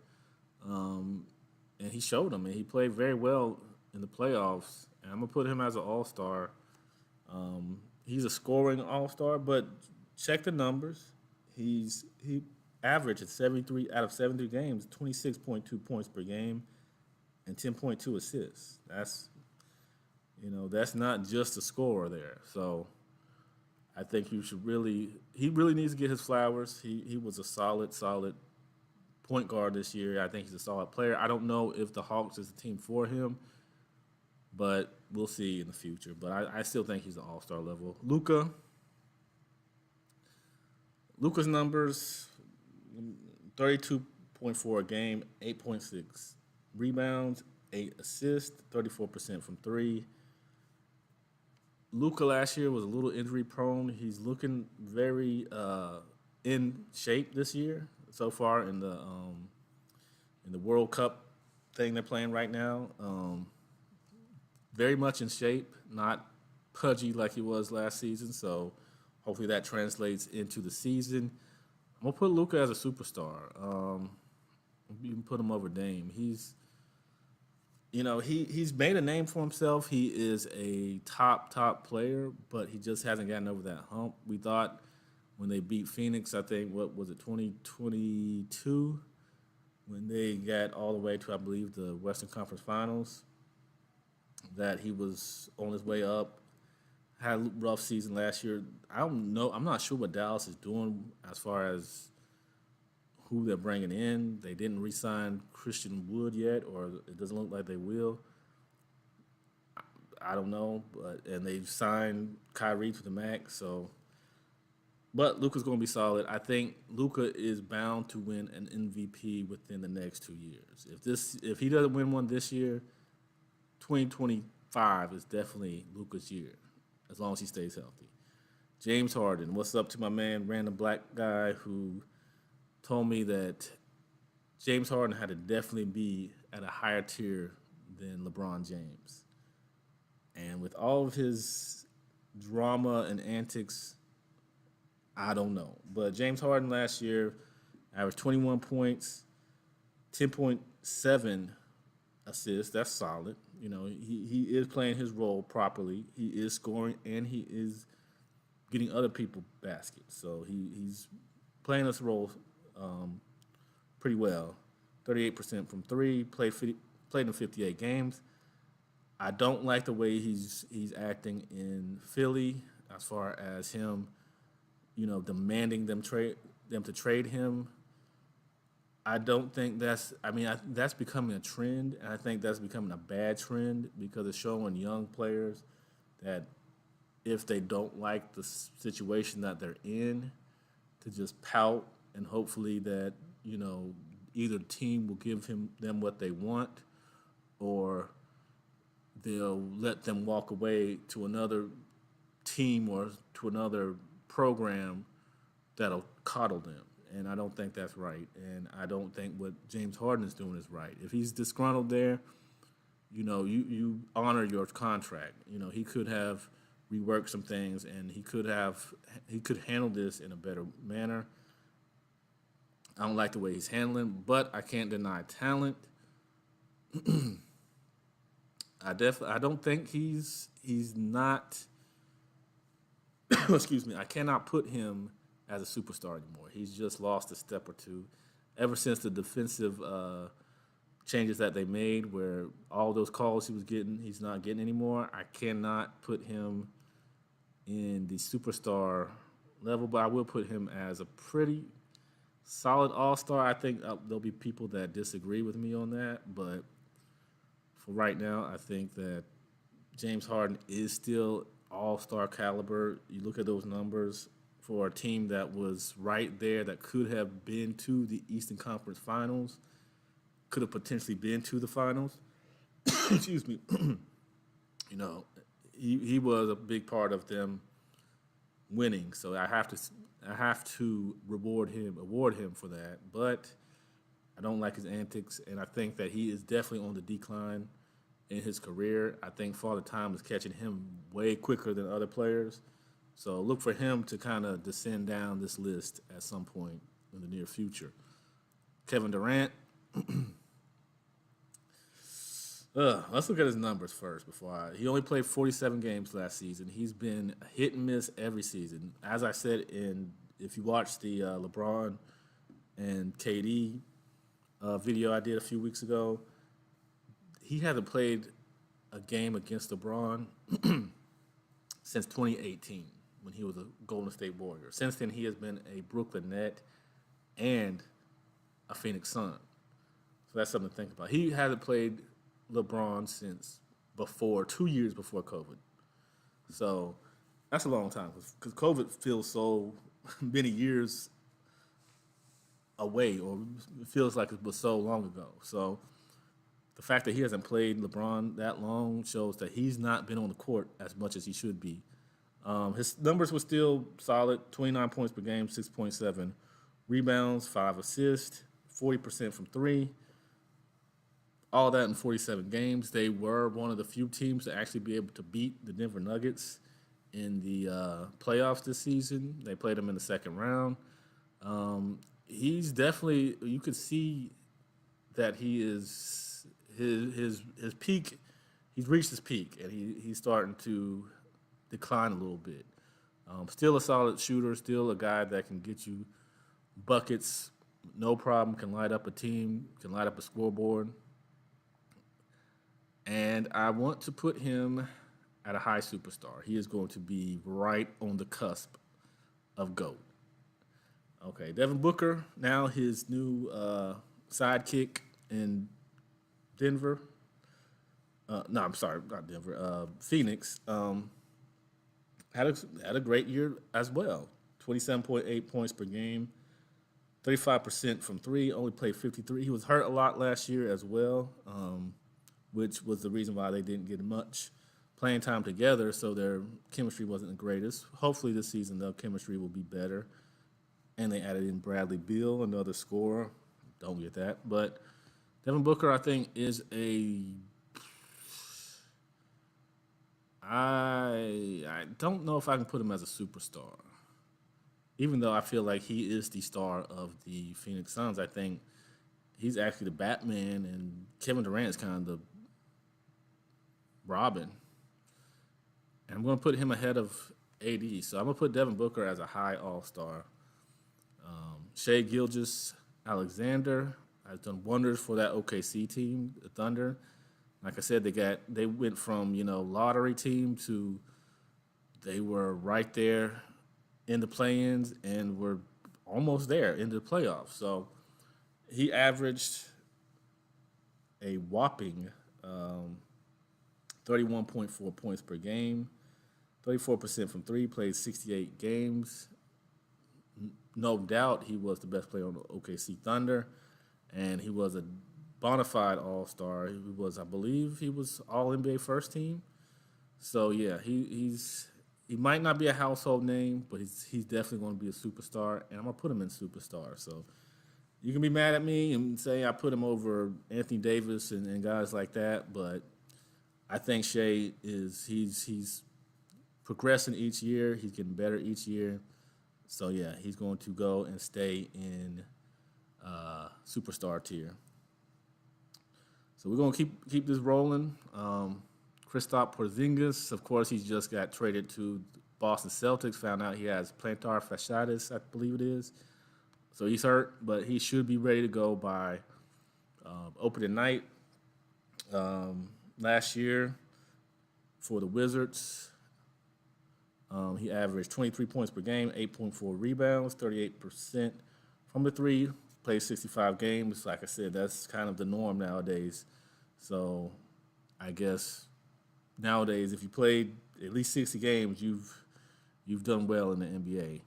And he showed him, and he played very well in the playoffs. And I'm gonna put him as an all-star. He's a scoring all-star, but check the numbers. He averaged at 73 out of 73 games, 26.2 points per game, and 10.2 assists. That's not just a scorer there. So I think he really needs to get his flowers. He was a solid point guard this year. I think he's a solid player. I don't know if the Hawks is the team for him, but we'll see in the future. But I still think he's an all-star level. Luka's numbers, 32 a game, 8.6 rebounds, 8 assists, 34% from three. Luka last year was a little injury prone. He's looking very in shape this year so far in the World Cup thing they're playing right now. Very much in shape, not pudgy like he was last season. So hopefully that translates into the season. I'm gonna put Luka as a superstar. You can put him over Dame. He's made a name for himself. He is a top player, but he just hasn't gotten over that hump. We thought when they beat Phoenix, I think, what was it, 2022, when they got all the way to, I believe, the Western Conference Finals, that he was on his way up. Had a rough season last year. I don't know. I'm not sure what Dallas is doing as far as who they're bringing in. They didn't re-sign Christian Wood yet, or it doesn't look like they will. I don't know, and they've signed Kyrie to the max. But Luka's going to be solid. I think Luka is bound to win an MVP within the next 2 years. If he doesn't win one this year, 2025 is definitely Luka's year, as long as he stays healthy. James Harden, what's up to my man, random black guy who told me that James Harden had to definitely be at a higher tier than LeBron James. And with all of his drama and antics, I don't know. But James Harden last year averaged 21 points, 10.7 assists. That's solid. He is playing his role properly. He is scoring, and he is getting other people baskets. So he's playing his role pretty well. 38% from three, played in 58 games. I don't like the way he's acting in Philly as far as him, demanding them to trade him. I don't think that's becoming a trend, and I think that's becoming a bad trend because it's showing young players that if they don't like the situation that they're in, to just pout and hopefully that, either team will give them what they want, or they'll let them walk away to another team or to another program that'll coddle them. And I don't think that's right. And I don't think what James Harden is doing is right. If he's disgruntled there, you honor your contract. He could have reworked some things, and he could handle this in a better manner. I don't like the way he's handling, but I can't deny talent. I don't think he's not. Excuse me. I cannot put him as a superstar anymore. He's just lost a step or two. Ever since the defensive changes that they made, where all those calls he was getting, he's not getting anymore. I cannot put him in the superstar level, but I will put him as a pretty solid all-star. I think there'll be people that disagree with me on that, but for right now, I think that James Harden is still all-star caliber. You look at those numbers for a team that was right there, that could have been to the Eastern Conference Finals, could have potentially been to the finals. Excuse me. He was a big part of them winning, so I have to award him for that. But I don't like his antics, and I think that he is definitely on the decline in his career. I think Father Time is catching him way quicker than other players. So look for him to kind of descend down this list at some point in the near future. Kevin Durant. Let's look at his numbers first. He only played 47 games last season. He's been hit and miss every season. As I said, if you watch the LeBron and KD video I did a few weeks ago, he hasn't played a game against LeBron since 2018 when he was a Golden State Warrior. Since then, he has been a Brooklyn Net and a Phoenix Sun. So that's something to think about. He hasn't played LeBron since 2 years before COVID. So that's a long time because COVID feels so many years away, or it feels like it was so long ago. So the fact that he hasn't played LeBron that long shows that he's not been on the court as much as he should be. His numbers were still solid: 29 points per game, 6.7 rebounds, 5 assists, 40% from three. All that in 47 games. They were one of the few teams to actually be able to beat the Denver Nuggets in the playoffs this season. They played them in the second round. He's definitely, you could see that he is his peak. He's reached his peak, and he's starting to decline a little bit. Still a solid shooter, still a guy that can get you buckets, no problem. Can light up a team, can light up a scoreboard, and I want to put him at a high superstar. He is going to be right on the cusp of GOAT. Okay, Devin Booker, now his new sidekick in Denver. No, I'm sorry, not Denver. Phoenix had a great year as well. 27.8 points per game, 35% from three. Only played 53. He was hurt a lot last year as well, which was the reason why they didn't get much playing time together. So their chemistry wasn't the greatest. Hopefully this season their chemistry will be better. And they added in Bradley Beal, another scorer. Don't get that, but Devin Booker, I think, is I don't know if I can put him as a superstar. Even though I feel like he is the star of the Phoenix Suns, I think he's actually the Batman, and Kevin Durant is kind of the Robin. And I'm going to put him ahead of AD. So I'm going to put Devin Booker as a high All-Star. Shai Gilgeous-Alexander has done wonders for that OKC team, the Thunder. Like I said, they went from lottery team to they were right there in the play-ins and were almost there in the playoffs. So he averaged a whopping 31.4 points per game, 34% from three, played 68 games. No doubt he was the best player on the OKC Thunder, and he was a bona fide All-Star. He was, I believe, he was All NBA first team. So yeah, he might not be a household name, but he's definitely going to be a superstar, and I'm gonna put him in superstar. So you can be mad at me and say I put him over Anthony Davis and guys like that, but I think Shai he's progressing each year. He's getting better each year. So yeah, he's going to go and stay in superstar tier. So we're gonna keep this rolling. Kristaps Porzingis, of course, he just got traded to Boston Celtics. Found out he has plantar fasciitis, I believe it is. So he's hurt, but he should be ready to go by opening night. Last year for the Wizards, he averaged 23 points per game, 8.4 rebounds, 38% from the three, played 65 games. Like I said, that's kind of the norm nowadays. So I guess nowadays, if you played at least 60 games, you've done well in the NBA.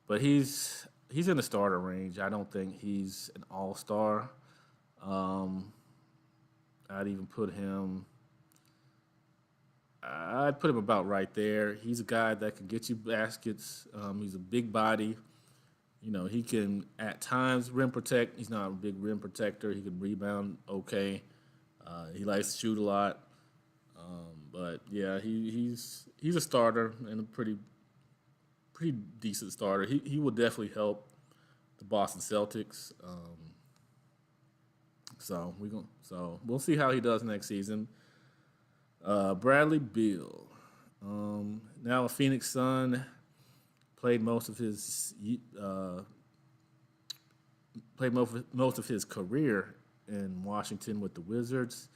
But he's in the starter range. I don't think he's an all-star. I'd put him about right there. He's a guy that can get you baskets. He's a big body. He can at times rim protect. He's not a big rim protector. He can rebound okay. He likes to shoot a lot. But yeah, he's a starter and a pretty decent starter. He will definitely help the Boston Celtics. So we'll see how he does next season. Bradley Beal, now a Phoenix Sun, played most of his career in Washington with the Wizards.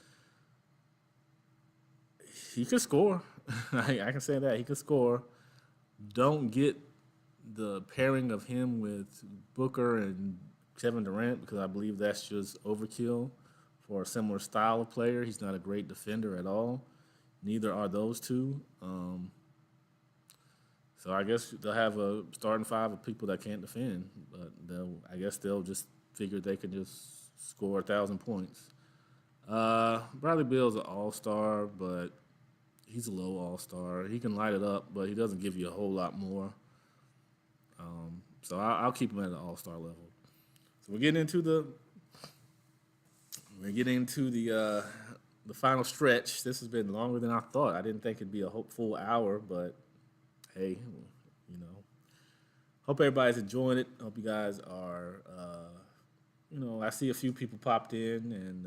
He could score. I can say that he could score. Don't get the pairing of him with Booker and Kevin Durant because I believe that's just overkill for a similar style of player. He's not a great defender at all. Neither are those two. So I guess they'll have a starting five of people that can't defend, but I guess they'll just figure they can just score 1,000 points. Bradley Beal's an all-star, but he's a low all-star. He can light it up, but he doesn't give you a whole lot more. So I'll keep him at an all-star level. So we're getting into the final stretch. This has been longer than I thought. I didn't think it'd be a full hour, but hey, you know, hope everybody's enjoying it. Hope you guys are. I see a few people popped in, and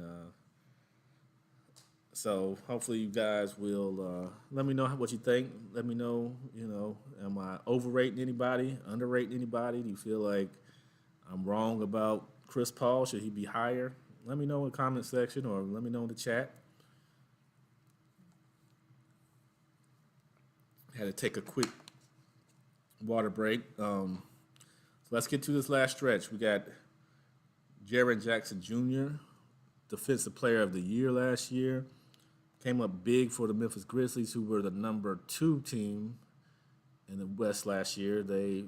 so hopefully you guys will let me know what you think. Let me know, am I overrating anybody, underrating anybody? Do you feel like I'm wrong about Chris Paul? Should he be higher? Let me know in the comment section or let me know in the chat. Had to take a quick water break. So let's get to this last stretch. We got Jaren Jackson Jr., Defensive Player of the Year last year. Came up big for the Memphis Grizzlies, who were the number 2 team in the West last year. They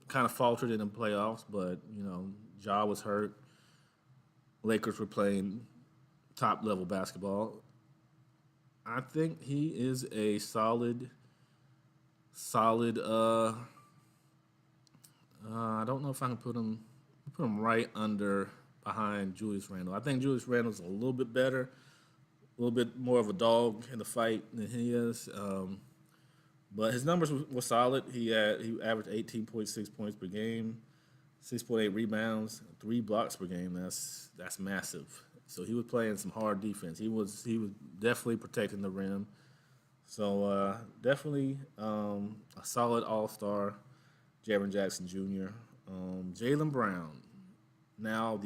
kind of faltered in the playoffs, but, Ja was hurt. Lakers were playing top-level basketball. I think he is a solid. I don't know if I can put him right behind Julius Randle. I think Julius Randle's a little bit better, a little bit more of a dog in the fight than he is. But his numbers were solid. He averaged 18.6 points per game, 6.8 rebounds, 3 blocks per game. That's massive. So he was playing some hard defense. He was definitely protecting the rim. So definitely a solid all-star, Jaren Jackson Jr. Jaylen Brown, now I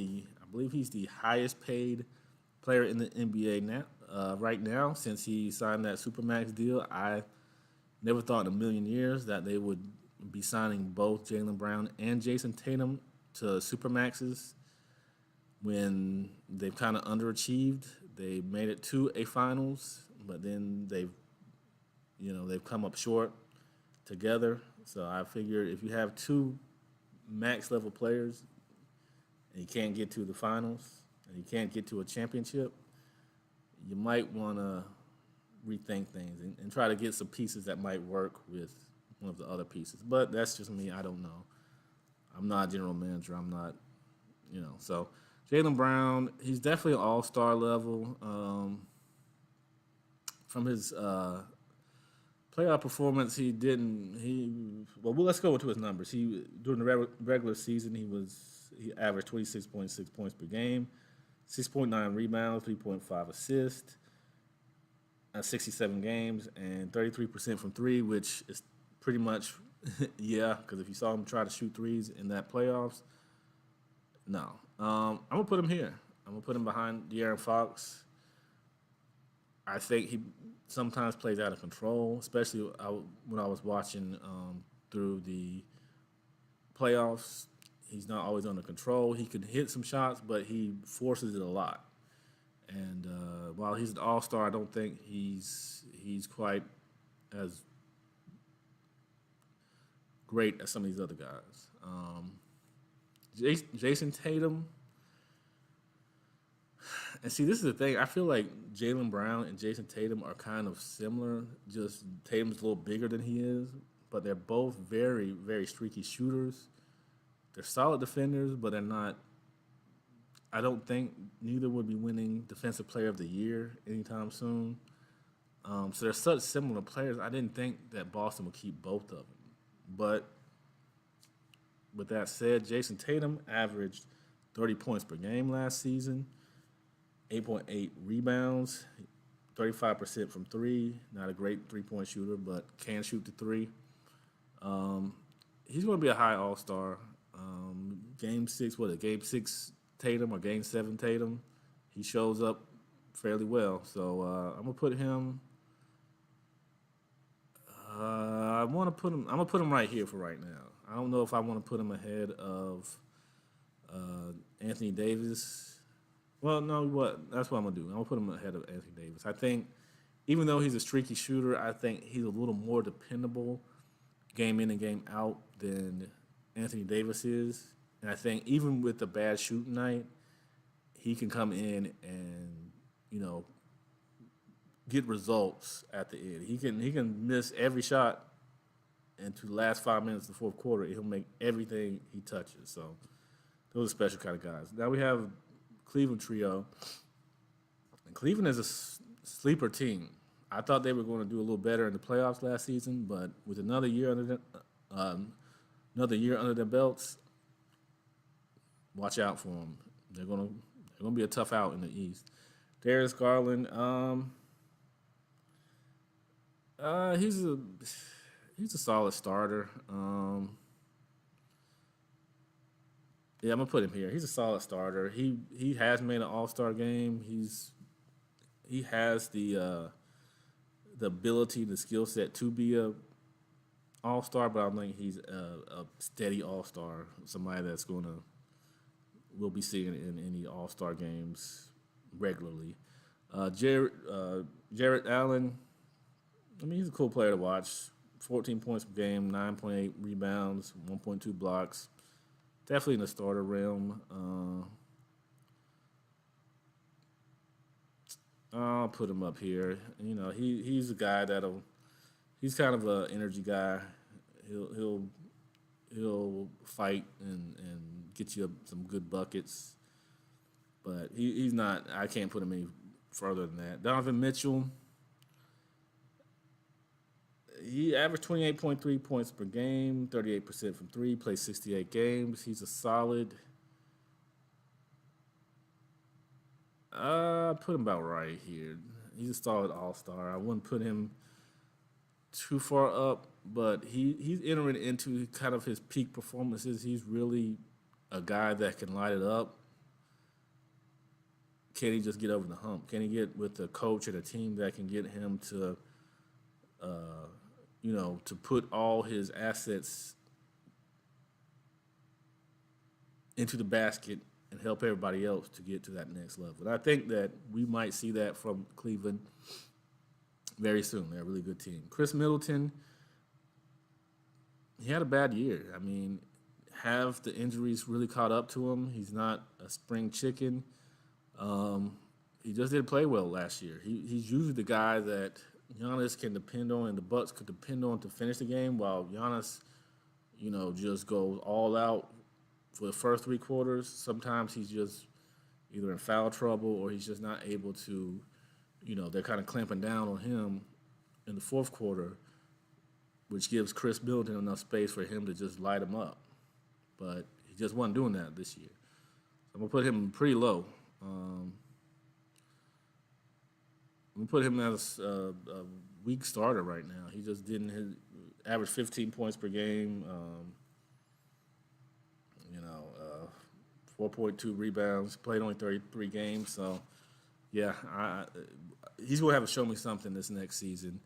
believe he's the highest paid player in the NBA now, right now, since he signed that Supermax deal. I never thought in a million years that they would be signing both Jaylen Brown and Jason Tatum to Supermaxes when they've kind of underachieved. They made it to a finals, but then they've come up short together. So I figured if you have 2 max level players and you can't get to the finals and you can't get to a championship, you might want to rethink things and try to get some pieces that might work with one of the other pieces. But that's just me. I don't know. I'm not a general manager. I'm not, So Jaylen Brown, he's definitely an all-star level. From his playoff performance, let's go into his numbers. During the regular season, he averaged 26.6 points per game, 6.9 rebounds, 3.5 assists, 67 games, and 33% from 3, which is pretty much, yeah, because if you saw him try to shoot threes in that playoffs, no. I'm going to put him here. I'm going to put him behind De'Aaron Fox. I think he sometimes plays out of control, especially when I was watching through the playoffs. He's not always under control. He can hit some shots, but he forces it a lot. And while he's an all-star, I don't think he's quite as great as some of these other guys. Jason Tatum. And see, this is the thing. I feel like Jaylen Brown and Jason Tatum are kind of similar. Just Tatum's a little bigger than he is, but they're both very, very streaky shooters. They're solid defenders, but they're not. I don't think neither would be winning Defensive Player of the Year anytime soon. So they're such similar players. I didn't think that Boston would keep both of them. But with that said, Jason Tatum averaged 30 points per game last season, 8.8 rebounds, 35% from 3. Not a great three-point shooter, but can shoot the 3. He's going to be a high all-star. Game 6 Tatum or Game 7 Tatum, he shows up fairly well. So I'm going to put him. I'm going to put him right here for right now. I don't know if I want to put him ahead of Anthony Davis. Well, no, that's what I'm going to do. I'm going to put him ahead of Anthony Davis. I think even though he's a streaky shooter, I think he's a little more dependable game in and game out than Anthony Davis is. And I think even with a bad shooting night, he can come in and you know get results at the end. He can miss every shot into the last 5 minutes of the fourth quarter. He'll make everything he touches. So those are special kind of guys. Now we have Cleveland trio, and Cleveland is a sleeper team. I thought they were going to do a little better in the playoffs last season, but with another year under their belts, watch out for them. They're gonna be a tough out in the East. Darius Garland, he's a solid starter. Yeah, I'm gonna put him here. He's a solid starter. He has made an All-Star game. He has the ability, the skill set to be a All-Star, but I don't think he's a steady All-Star. Somebody that's we'll be seeing in any All-Star games regularly. Jarrett Allen. I mean, he's a cool player to watch. 14 points per game, 9.8 rebounds, 1.2 blocks. Definitely in the starter realm. I'll put him up here. You know, he's a guy he's kind of an energy guy. He'll fight and get you some good buckets. But he's not. I can't put him any further than that. Donovan Mitchell. He averaged 28.3 points per game, 38% from three, plays 68 games. He's a solid. Put him about right here. He's a solid all-star. I wouldn't put him too far up, but he's entering into kind of his peak performances. He's really a guy that can light it up. Can he just get over the hump? Can he get with a coach and a team that can get him to to put all his assets into the basket and help everybody else to get to that next level. And I think that we might see that from Cleveland very soon. They're a really good team. Chris Middleton, he had a bad year. I mean, have the injuries really caught up to him? He's not a spring chicken. He just didn't play well last year. He's usually the guy that Giannis can depend on and the Bucks could depend on to finish the game, while Giannis, just goes all out for the first three quarters. Sometimes he's just either in foul trouble or he's just not able to, they're kind of clamping down on him in the fourth quarter, which gives Chris Middleton enough space for him to just light him up. But he just wasn't doing that this year. So I'm going to put him pretty low. I'm going to put him as a weak starter right now. He just didn't average 15 points per game, 4.2 rebounds, played only 33 games. So, yeah, he's going to have to show me something this next season,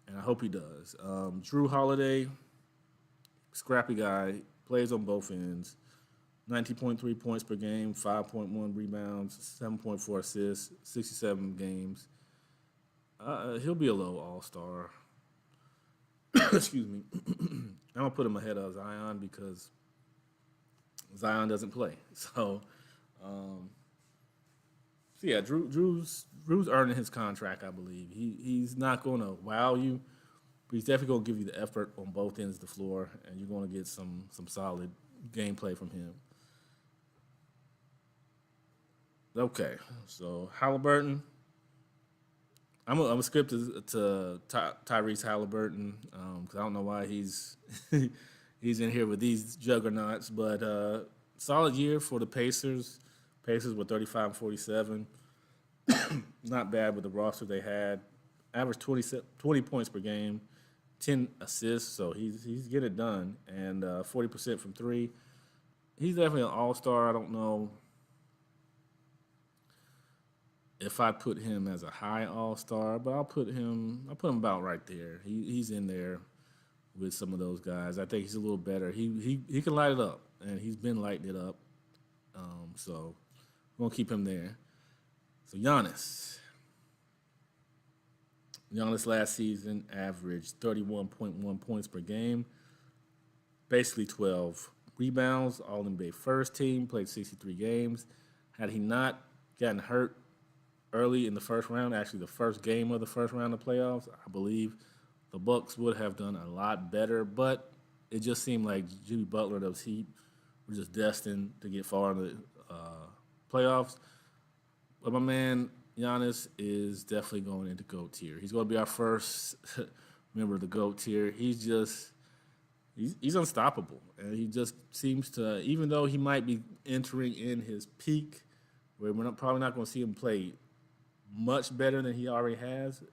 and I hope he does. Drew Holiday, scrappy guy, plays on both ends. 19.3 points per game, 5.1 rebounds, 7.4 assists, 67 games. He'll be a low all-star. Excuse me. I'm going to put him ahead of Zion because Zion doesn't play. So yeah, Drew's earning his contract, I believe. He's not going to wow you, but he's definitely going to give you the effort on both ends of the floor, and you're going to get some solid gameplay from him. Okay, so Halliburton. I'm gonna skip to Tyrese Halliburton because I don't know why he's he's in here with these juggernauts. But solid year for the Pacers. Pacers were 35-47. Not bad with the roster they had. Averaged 20 points per game, 10 assists. So he's getting it done, and 40% from three. He's definitely an all-star. I don't know if I put him as a high all-star, but I'll put him about right there. He's in there with some of those guys. I think he's a little better. He can light it up, and he's been lighting it up. So we're gonna keep him there. So Giannis. Giannis last season averaged 31.1 points per game, basically 12 rebounds, all NBA first team, played 63 games. Had he not gotten hurt early in the first round, actually the first game of the first round of playoffs, I believe the Bucks would have done a lot better, but it just seemed like Jimmy Butler and those Heat were just destined to get far in the playoffs. But my man Giannis is definitely going into GOAT tier. He's going to be our first member of the GOAT tier. He's unstoppable, and he just seems to, even though he might be entering in his peak, where probably not going to see him play much better than he already has.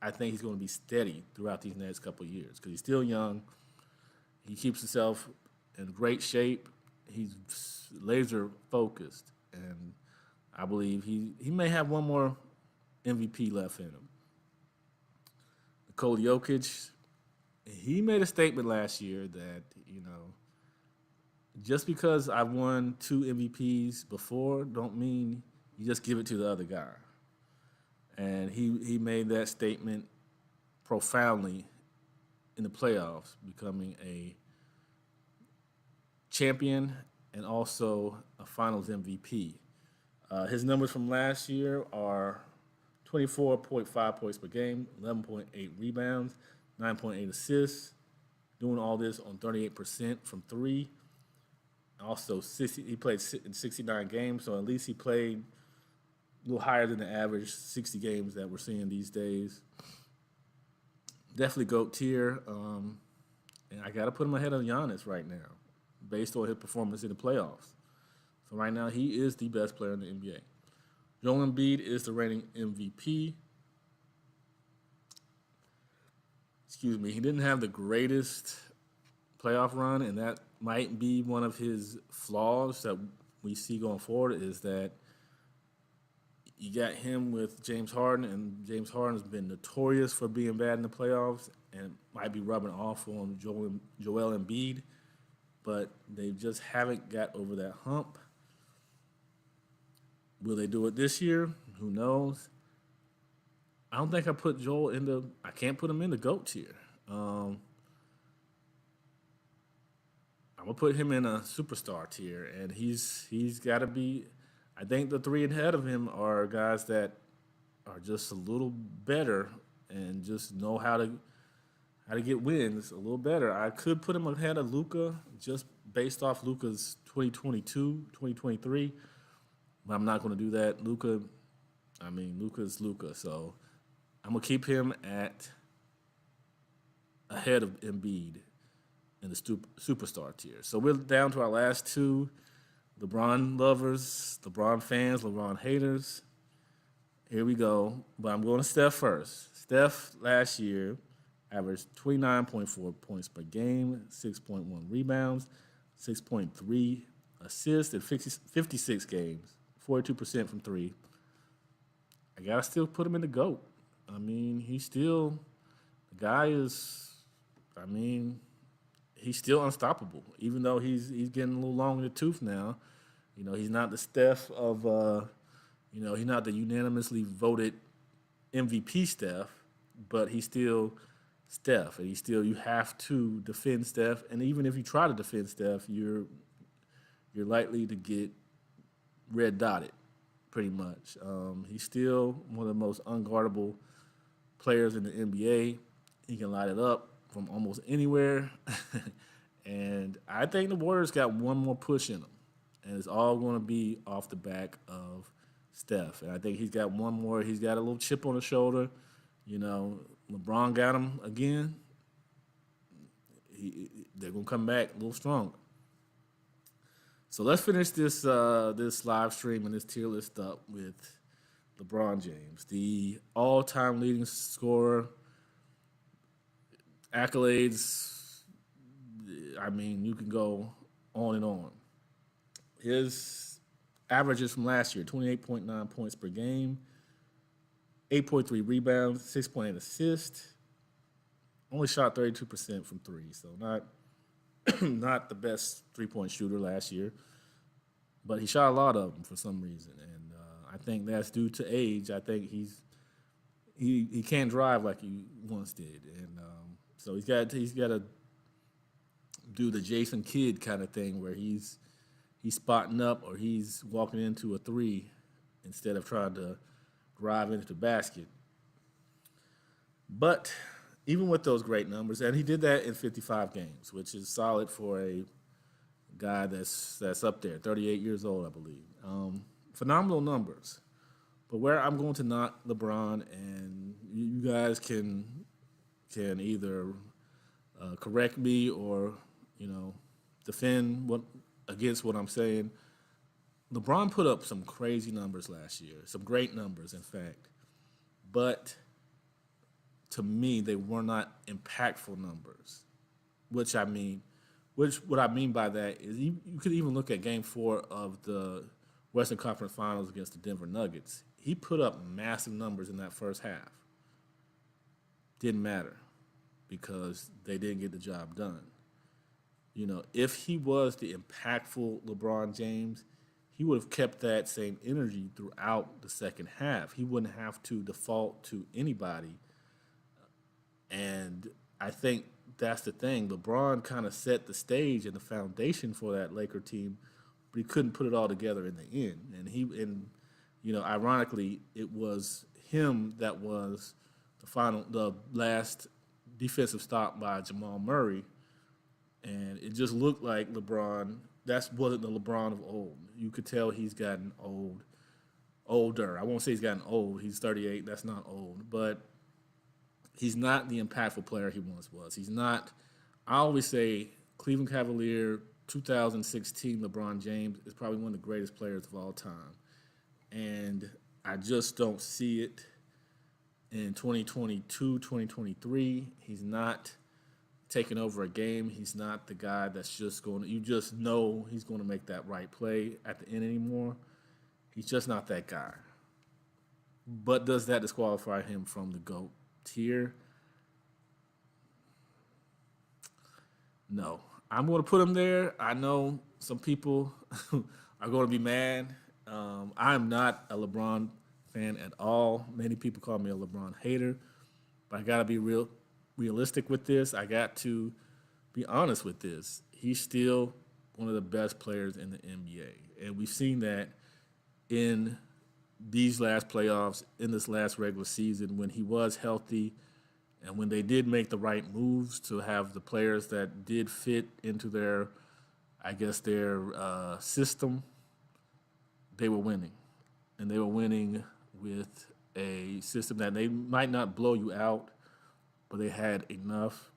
I think he's going to be steady throughout these next couple of years because he's still young. He keeps himself in great shape. He's laser focused, and I believe he may have one more MVP left in him. Nikola Jokic, he made a statement last year that, just because I won 2 MVPs before don't mean you just give it to the other guy. And he made that statement profoundly in the playoffs, becoming a champion and also a finals MVP. His numbers from last year are 24.5 points per game, 11.8 rebounds, 9.8 assists, doing all this on 38% from three. Also, he played in 69 games, so at least he played a little higher than the average 60 games that we're seeing these days. Definitely GOAT tier, and I got to put him ahead of Giannis right now, based on his performance in the playoffs. So right now, he is the best player in the NBA. Joel Embiid is the reigning MVP. Excuse me, he didn't have the greatest playoff run, and that might be one of his flaws that we see going forward, is that you got him with James Harden, and James Harden has been notorious for being bad in the playoffs and might be rubbing off on Joel Embiid, but they just haven't got over that hump. Will they do it this year? Who knows? I don't think I can't put him in the GOAT tier. I'm gonna put him in a superstar tier, and he's got to be. I think the three ahead of him are guys that are just a little better and just know how to get wins a little better. I could put him ahead of Luka just based off Luka's 2022, 2023, but I'm not going to do that. Luka's Luka, so I'm gonna keep him ahead of Embiid in the superstar tier. So we're down to our last two: LeBron lovers, LeBron fans, LeBron haters. Here we go. But I'm going to Steph first. Steph last year averaged 29.4 points per game, 6.1 rebounds, 6.3 assists in 56 games, 42% from three. I got to still put him in the GOAT. The guy is, he's still unstoppable, even though he's getting a little long in the tooth now. He's not the Steph of, he's not the unanimously voted MVP Steph, but he's still Steph, and you have to defend Steph. And even if you try to defend Steph, you're likely to get red dotted, pretty much. He's still one of the most unguardable players in the NBA. He can light it up from almost anywhere. And I think the Warriors got one more push in them. And it's all going to be off the back of Steph. And I think he's got one more. He's got a little chip on his shoulder. LeBron got him again. They're going to come back a little stronger. So let's finish this live stream and this tier list up with LeBron James, the all-time leading scorer. Accolades, you can go on and on. His averages from last year: 28.9 points per game, 8.3 rebounds, 6.8 assists. Only shot 32% from three, so not the best three-point shooter last year. But he shot a lot of them for some reason, and I think that's due to age. I think he can't drive like he once did, and so he's got to do the Jason Kidd kind of thing where he's spotting up or he's walking into a three instead of trying to drive into the basket. But even with those great numbers, and he did that in 55 games, which is solid for a guy that's up there, 38 years old, I believe. Phenomenal numbers. But where I'm going to knock LeBron, and you guys can either correct me or defend against what I'm saying. LeBron put up some crazy numbers last year, some great numbers, in fact. But to me, they were not impactful numbers. What I mean by that is you could even look at Game 4 of the Western Conference Finals against the Denver Nuggets. He put up massive numbers in that first half. Didn't matter because they didn't get the job done. If he was the impactful LeBron James, he would have kept that same energy throughout the second half. He wouldn't have to default to anybody. And I think that's the thing. LeBron kind of set the stage and the foundation for that Laker team, but he couldn't put it all together in the end. And ironically, it was him that was the last defensive stop by Jamal Murray. And it just looked like LeBron. That wasn't the LeBron of old. You could tell he's gotten older. I won't say he's gotten old. He's 38. That's not old. But he's not the impactful player he once was. He's not. I always say Cleveland Cavalier 2016 LeBron James is probably one of the greatest players of all time. And I just don't see it in 2022, 2023. He's not taking over a game. He's not the guy that's just going to, you just know he's going to make that right play at the end anymore. He's just not that guy. But does that disqualify him from the GOAT tier? No. I'm going to put him there. I know some people are going to be mad. I'm not a LeBron fan at all. Many people call me a LeBron hater. But I got to be realistic with this. I got to be honest with this. He's still one of the best players in the NBA. And we've seen that in these last playoffs, in this last regular season, when he was healthy and when they did make the right moves to have the players that did fit into their system, they were winning. And they were winning with a system that they might not blow you out, but they had enough.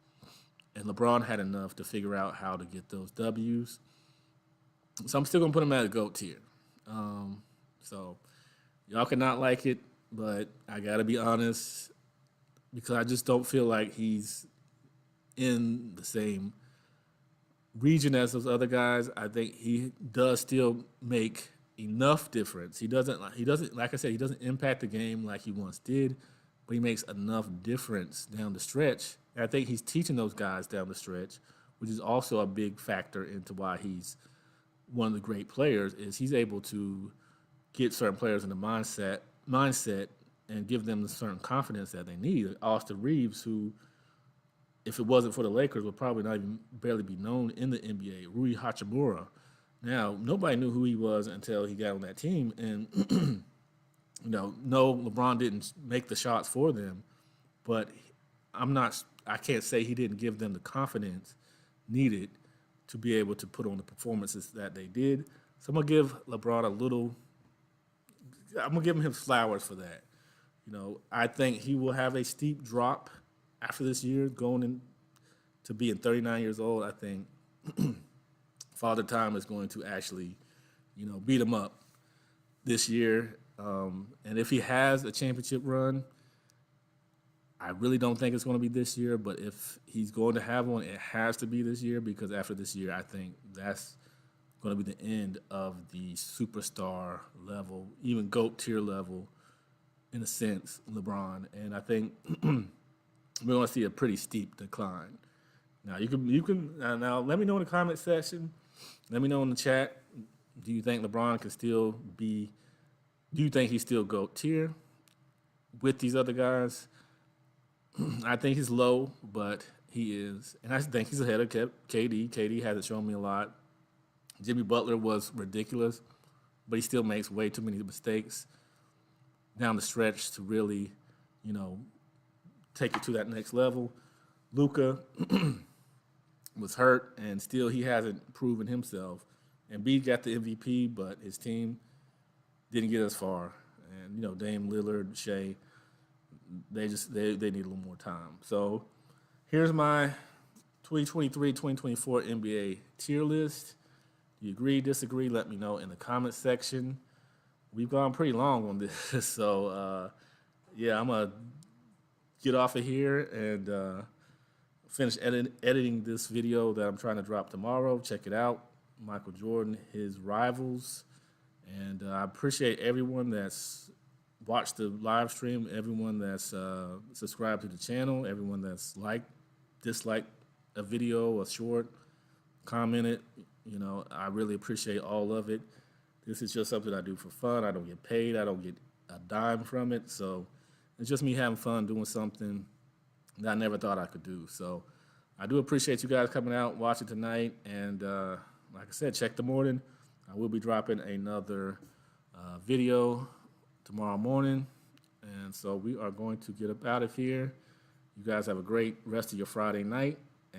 And LeBron had enough to figure out how to get those W's. So I'm still going to put him at a GOAT tier. So y'all cannot like it, but I got to be honest because I just don't feel like he's in the same region as those other guys. I think he does still make enough difference. He doesn't, like I said, he doesn't impact the game like he once did, but he makes enough difference down the stretch. And I think he's teaching those guys down the stretch, which is also a big factor into why he's one of the great players, is he's able to get certain players in the mindset and give them the certain confidence that they need. Austin Reeves, who, if it wasn't for the Lakers, would probably not even barely be known in the NBA. Rui Hachimura. Now, nobody knew who he was until he got on that team. And, no, LeBron didn't make the shots for them, but I can't say he didn't give them the confidence needed to be able to put on the performances that they did. So I'm going to give LeBron I'm going to give him his flowers for that. I think he will have a steep drop after this year, going into being 39 years old. I think Father Time is going to actually, beat him up this year. And if he has a championship run, I really don't think it's going to be this year. But if he's going to have one, it has to be this year, because after this year, I think that's going to be the end of the superstar level, even GOAT tier level, in a sense, LeBron. And I think we're going to see a pretty steep decline. Now you can now let me know in the comment section. Let me know in the chat. Do you think LeBron can still be? Do you think he's still GOAT tier? with these other guys. I think he's low, but he is. And I think he's ahead of KD. KD hasn't shown me a lot. Jimmy Butler was ridiculous, but he still makes way too many mistakes down the stretch to really, you know, take it to that next level. Luka was hurt, and still he hasn't proven himself. And B got the MVP, but his team didn't get as far. And, you know, Dame Lillard, Shea, they need a little more time. So here's my 2023-2024 NBA tier list. Do you agree, disagree? Let me know in the comment section. We've gone pretty long on this, so yeah, I'm gonna get off of here and finish editing this video that I'm trying to drop tomorrow. Check it out, Michael Jordan, his rivals, and I appreciate everyone that's watched the live stream, everyone that's subscribed to the channel, everyone that's disliked a video, a short, commented. You know, I really appreciate all of it. This is just something I do for fun. I don't get paid. I don't get a dime from it. So it's just me having fun doing something that I never thought I could do. So I do appreciate you guys coming out, watching tonight. And like I said, check the morning. I will be dropping another video tomorrow morning. And so we are going to get up out of here. You guys have a great rest of your Friday night.